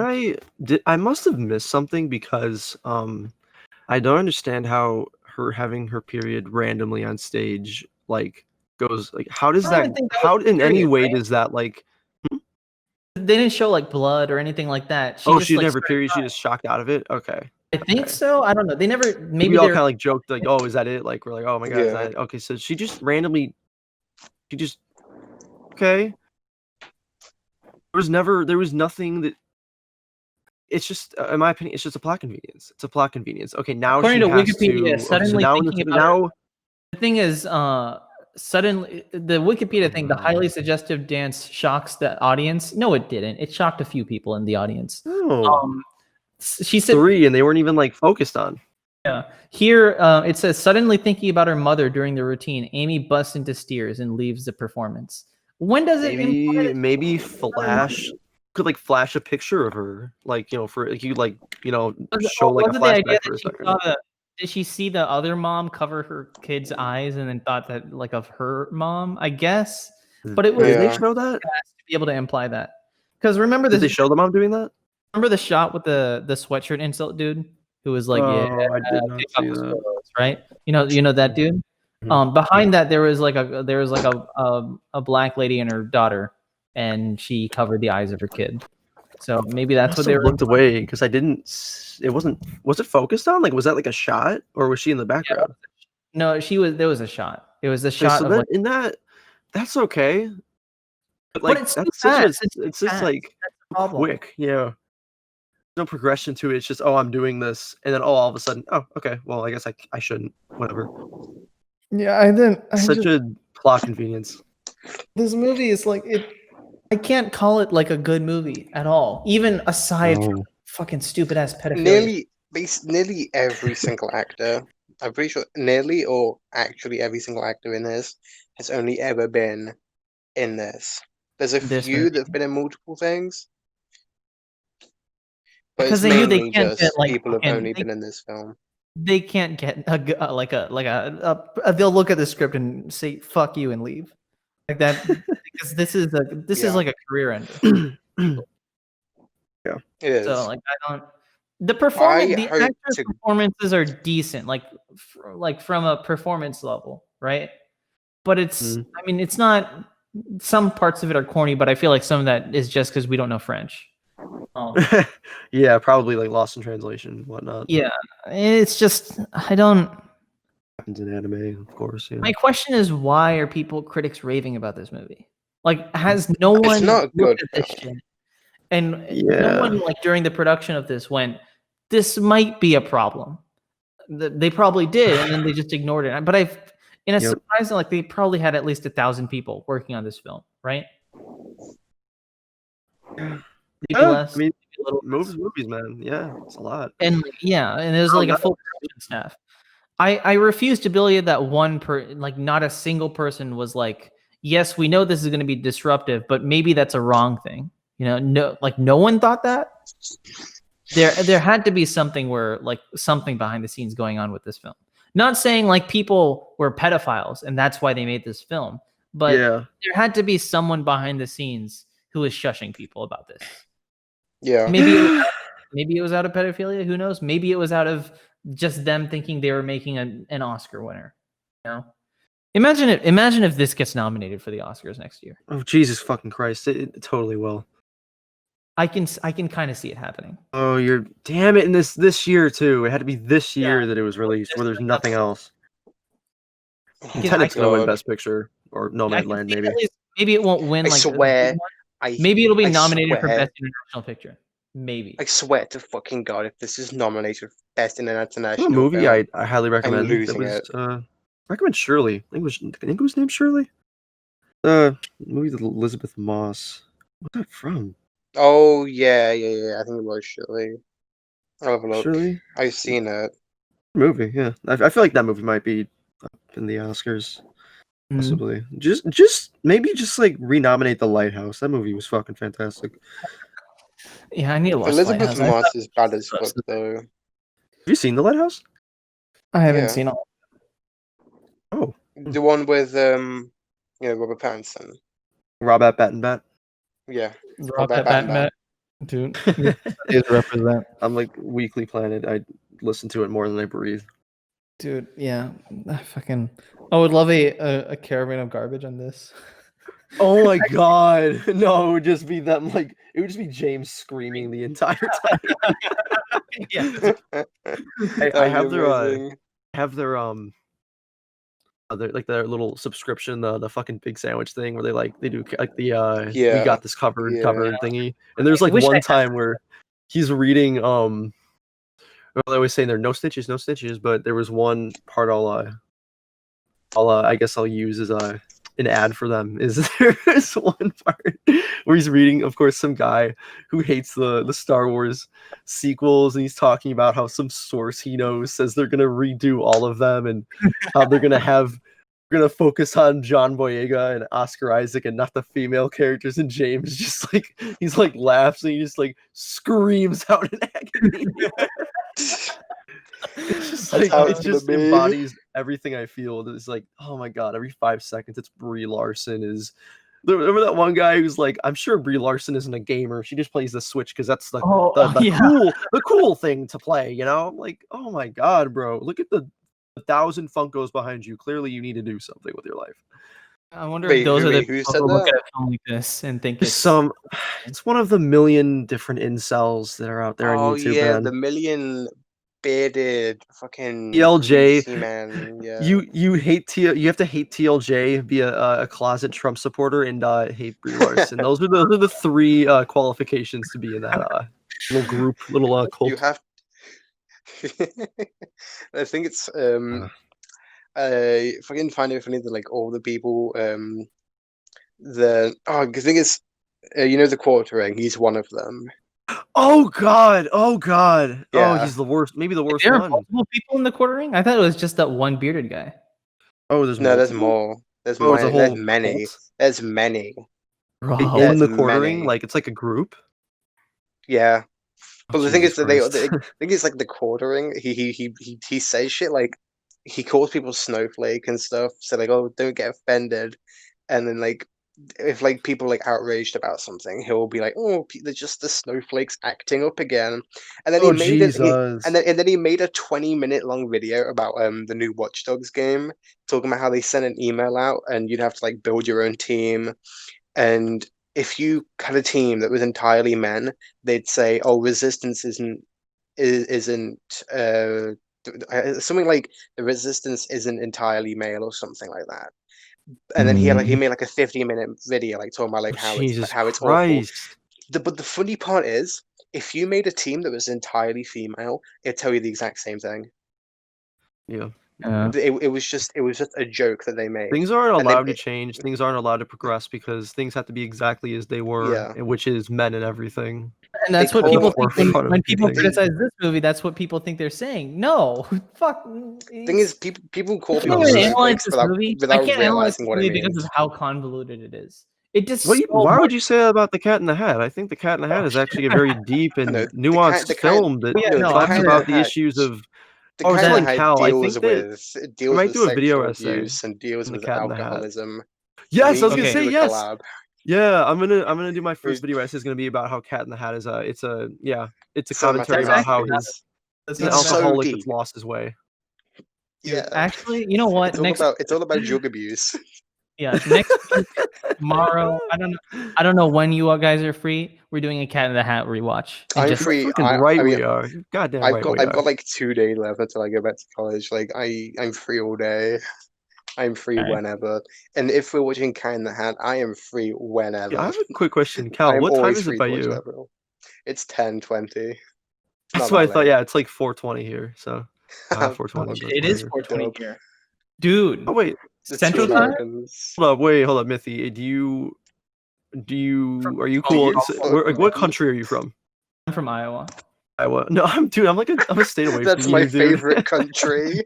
I must have missed something, because I don't understand how her having her period randomly on stage goes, like, how does that how in any way does that like they didn't show like blood or anything like that. She didn't have her period, she just shocked out of it. Okay. I think so. I don't know. They never. Maybe we all they're. kind of like joked like, "Oh, is that it?" Like we're like, "Oh my god, is Yeah. that it?" Okay, so she just randomly, she just okay. There was nothing that. It's just, in my opinion, it's just a plot convenience. It's a plot convenience. Okay, now According she to has Wikipedia, to. Okay, so suddenly now thinking about now. the thing is, suddenly the Wikipedia thing, the highly suggestive dance shocks the audience. No, it didn't. It shocked a few people in the audience. No, She said 3, and they weren't even like focused on. here. It says suddenly thinking about her mother during the routine, Amy busts into tears and leaves the performance. When does it imply Maybe that Flash could like flash a picture of her, like for like you like Was show like a it the idea flashback for that a she second. saw did she see the other mom cover her kid's eyes and then thought that like of her mom? I guess, but it was Did they Yeah. show that? to be able to imply that because remember Did they this. show the mom doing that? Remember the shot with the sweatshirt insult dude who was like, "Yeah, Oh, I did not pick up see the that. photos," right? You know that dude. Mhm. Behind that there was like a black lady and her daughter, and she covered the eyes of her kid. So maybe I that's must what they have were. looked away because I didn't. It wasn't. Was it focused on? Like, was that like a shot, or was she in the Yeah, background? no, she was. There was a shot. It was a Okay, shot so of that like, in that, that's okay. But but like, it's too that's such a. fast. It's too It's just fast. like That's the problem. quick. Yeah. No progression to it. It's just, oh, I'm doing this, and then all of a sudden, oh, okay. Well, I guess I shouldn't. Whatever. Yeah, I didn't. Such a plot convenience. This movie is like it. I can't call it like a good movie at all, even aside from fucking stupid ass pedophilia. Nearly every single actor, I'm pretty sure nearly or actually every single actor in this has only ever been in this. There's a This few movie. that've been in multiple things, but Because it's they knew they mainly can't get just like people have fucking only been in this film. they can't get they'll look at the script and say fuck you and leave like that because this is Yeah. like a career ender. Yeah. It is. So like I don't the hope actors' to- performances are decent, like like from a performance level, right? But it's Mhm. I mean it's not. Some parts of it are corny, but I feel like some of that is just because we don't know French. Yeah, probably like lost in translation, and whatnot. Yeah, it's just I don't. Happens in anime, of course. Yeah. My question is, why are people critics raving about this movie? Like, has no It's one not a looked good at this film. shit? And no Yeah. one, like, during the production of this went, this might be a problem. They probably did, and then they just ignored it. But in a Yep. surprising, like, they probably had at least 1,000 people working on this film, right? Maybe less. I mean, maybe a little less. movies, man. Yeah, it's a lot. And yeah, and it was Oh, like a no. full production staff. I refuse to believe that like not a single person was like, yes, we know this is going to be disruptive, but maybe that's a wrong thing. No, like no one thought that. There had to be something where like something behind the scenes going on with this film. Not saying like people were pedophiles and that's why they made this film, but Yeah. there had to be someone behind the scenes who was shushing people about this. Yeah. Maybe it was out of pedophilia. Who knows? Maybe it was out of just them thinking they were making an Oscar winner. Imagine if this gets nominated for the Oscars next year. Oh, Jesus fucking Christ! It totally will. I can kind of see it happening. Oh, you're damn it! And this year too. It had to be this year Yeah. that it was released, where there's Like nothing else. Oh, Tenet's gonna win God. Best Picture or I can Nomadland, see maybe. at least maybe it won't win I like a big swear. one. Maybe it'll be I nominated for swear. Best International Picture. Maybe. I swear to fucking God, if this is nominated for Best A International movie film, I highly recommend. losing That was it. recommend Shirley. I think it was named Shirley. The movie with Elizabeth Moss. What's that from? Oh yeah. I think it was Shirley. I'll have a look. Shirley I've seen it. movie. Yeah, I feel like that movie might be up in the Oscars. Mhm. Possibly. Just maybe just like renominate The Lighthouse. That movie was fucking fantastic. Yeah, I need to watch Elizabeth Lighthouse. Moss is bad as fuck though. Have you seen The Lighthouse? I haven't Yeah. seen all. Oh, The one with Robert Pattinson. Robert Battenbat. Yeah. Robert Batman. Dude, is represent. I'm like Weekly Planet. I listen to it more than I breathe. Dude, yeah, I would love a caravan of garbage on this. Oh my god! No, it would just be them like it would just be James screaming the entire time. Yeah. I have their amazing. their little subscription, the fucking big sandwich thing where they do like the we Yeah, got this covered yeah. thingy. And there's I like wish I one had time where he's reading well, they always saying there are no snitches, but there was one part I guess I'll use as an ad for them. Is there's one part where he's reading, of course, some guy who hates the Star Wars sequels, and he's talking about how some source he knows says they're gonna redo all of them, and how they're gonna focus on John Boyega and Oscar Isaac and not the female characters. And James just like he's like laughs and he just like screams out in agony. It's just That's like how it it's gonna just be. embodies everything I feel. It's like, oh my god, every 5 seconds it's Brie Larson is. Remember that one guy who's like, I'm sure Brie Larson isn't a gamer. She just plays the Switch because that's the yeah. cool thing to play. You know, I'm like, oh my god, bro, look at the 1,000 Funkos behind you. Clearly, you need to do something with your life. I wonder Wait, if those are the who people said who look that? at a film like this and think it's It's one of the million different incels that are out there on Oh YouTube, yeah, man. the million bearded fucking TLJ. greasy man. Yeah. You have to hate TLJ, be a closet Trump supporter, and hate Brie Larson. Those are the three qualifications to be in that little group, little cult. You have. I think it's if I can find it funny that like all the people the thing is you know the quartering, he's one of them. Oh god! Yeah. Oh, he's the worst. Maybe the worst there are one. multiple people in the quartering. I thought it was just that one bearded guy. Oh, there's No, there's multiple? more. There's Oh, it's a more. There's whole many. cult? There's many. Bro, In There's the quartering, many. like it's like a group. Yeah. But the thing Jesus is that Christ. I think it's like the quartering. He says shit like he calls people snowflake and stuff. So like, oh, don't get offended. And then like, if like people like outraged about something, he'll be like, oh, they're just the snowflakes acting up again. And then Oh, he made it. Jesus. And then he made a 20-minute long video about the new Watch Dogs game, talking about how they sent an email out and you'd have to like build your own team. And if you had a team that was entirely men, they'd say, "Oh, resistance isn't something like the resistance isn't entirely male or something like that." And then he made like a 50-minute video like talking about like how Jesus it's awful. Christ. But the funny part is, if you made a team that was entirely female, it'd tell you the exact same thing. Yeah. It was just a joke that they made. Things aren't And then allowed to change. Things aren't allowed to progress because things have to be exactly as they were, Yeah. which is men and everything. And that's They what people call- think when people They- criticize this movie. That's what people think they're saying. No, fuck. Thing is, people call I people can't even analyze snowflakes this movie. I without can't analyze realizing this what it movie because means. of how convoluted it is. It just Why would you say that about The Cat in the Hat? I think The Cat in the Hat is actually a very deep and No, nuanced the Cat- film that Yeah, no, talks I mean- about the Hat- issues of. The I was Cat in the telling Hat Cal, I deals think that with might do a video sexual essay abuse and deals on The with Cat in the Hat. alcoholism. Yes, I was We gonna need say do a yes. collab. Yeah, I'm gonna do my first We- video essay is gonna be about how Cat in the Hat is it's a Cinematic commentary about how masterpiece. he's It's an so alcoholic deep. that's lost his way. Yeah, Actually, you know what? it's all about drug abuse. Yeah, next week, tomorrow. I don't know when you guys are free. We're doing a Cat in the Hat rewatch. And I'm just- free. Fucking I right mean, we are. Goddamn I've right got we I've are. got like 2 days left until I go back to college. Like I'm free all day. I'm free Okay. whenever. And if we're watching Cat in the Hat, I am free whenever. Yeah, I have a quick question, Cal. I'm What time always is it free by to watch you? that film. It's 10:20. That's what I thought. Yeah, it's like 4:20 here. So 4:20. Bunch of It is fucking 4:20 dope. here, dude. Oh wait, The Central two Time. Americans. hold up, Mithy. Are you are you Oh, cool? you- What country are you from? I'm from Iowa. Iowa. No, I'm a state away That's from my you, dude. favorite country.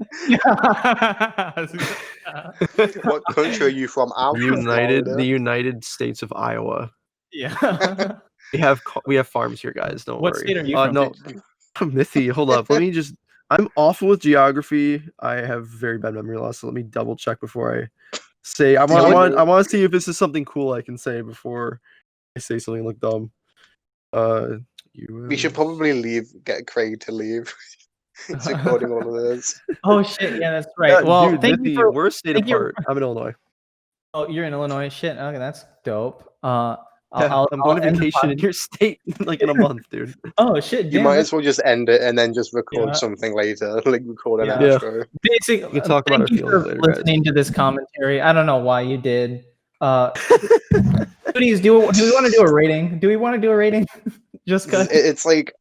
What country are you from? I'm from The Florida. United States of Iowa. Yeah. We have farms here, guys. Don't What worry. state are you from? No, Mithy. Hold up. Let me just. I'm awful with geography. I have very bad memory loss. So let me double check before I say. I want to see if this is something cool I can say before I say something like dumb. We should probably get Craig to leave. It's recording all of this. Oh shit! Yeah, that's right. Yeah, Well, dude, thank you Mithy, for we're a state thank you- apart. I'm in Illinois. Oh, you're in Illinois. Shit. Okay, that's dope. Yeah, I'm going to end the vacation in your state like in a month, dude. Oh shit! You Damn, might that's- as well just end it and then just record Yeah. something later, like record an Yeah. outro. Basic. We can talk about our Thank you feelings for later, guys. listening to this commentary. I don't know why you did. Cuties, do we want to do a rating? Do we want to do a rating? Just cause. It's like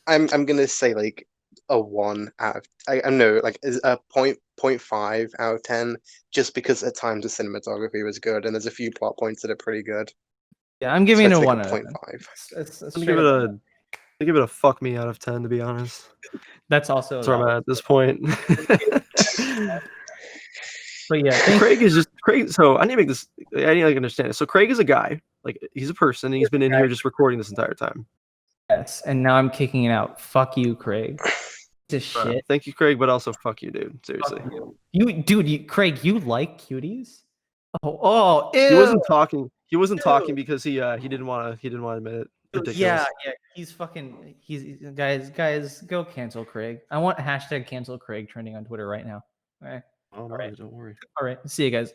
I'm gonna say like a 1 out of I know like is a 0.5 out of 10, just because at times the cinematography was good and there's a few plot points that are pretty good. Yeah, I'm giving it So a it's 1 like out a of 10. 0.5. It's I'm straight gonna up. give it a fuck me out of 10, to be honest. That's also. That's where I'm at this point. But yeah, thank Craig is just Craig. So I need to make this. I need to like understand it. So Craig is a guy, like he's a person, and he's been in here just recording this entire time. Yes, and now I'm kicking it out. Fuck you, Craig. Just shit. Thank you, Craig, but also fuck you, dude. Seriously. Fuck you. Dude, Craig, you like cuties? Oh, ew. He wasn't talking. He wasn't talking because he didn't want to admit it. Ridiculous. Yeah, he's fucking. Guys, go cancel Craig. I want hashtag cancel Craig trending on Twitter right now. All right, Oh no, don't worry. all right. See you guys.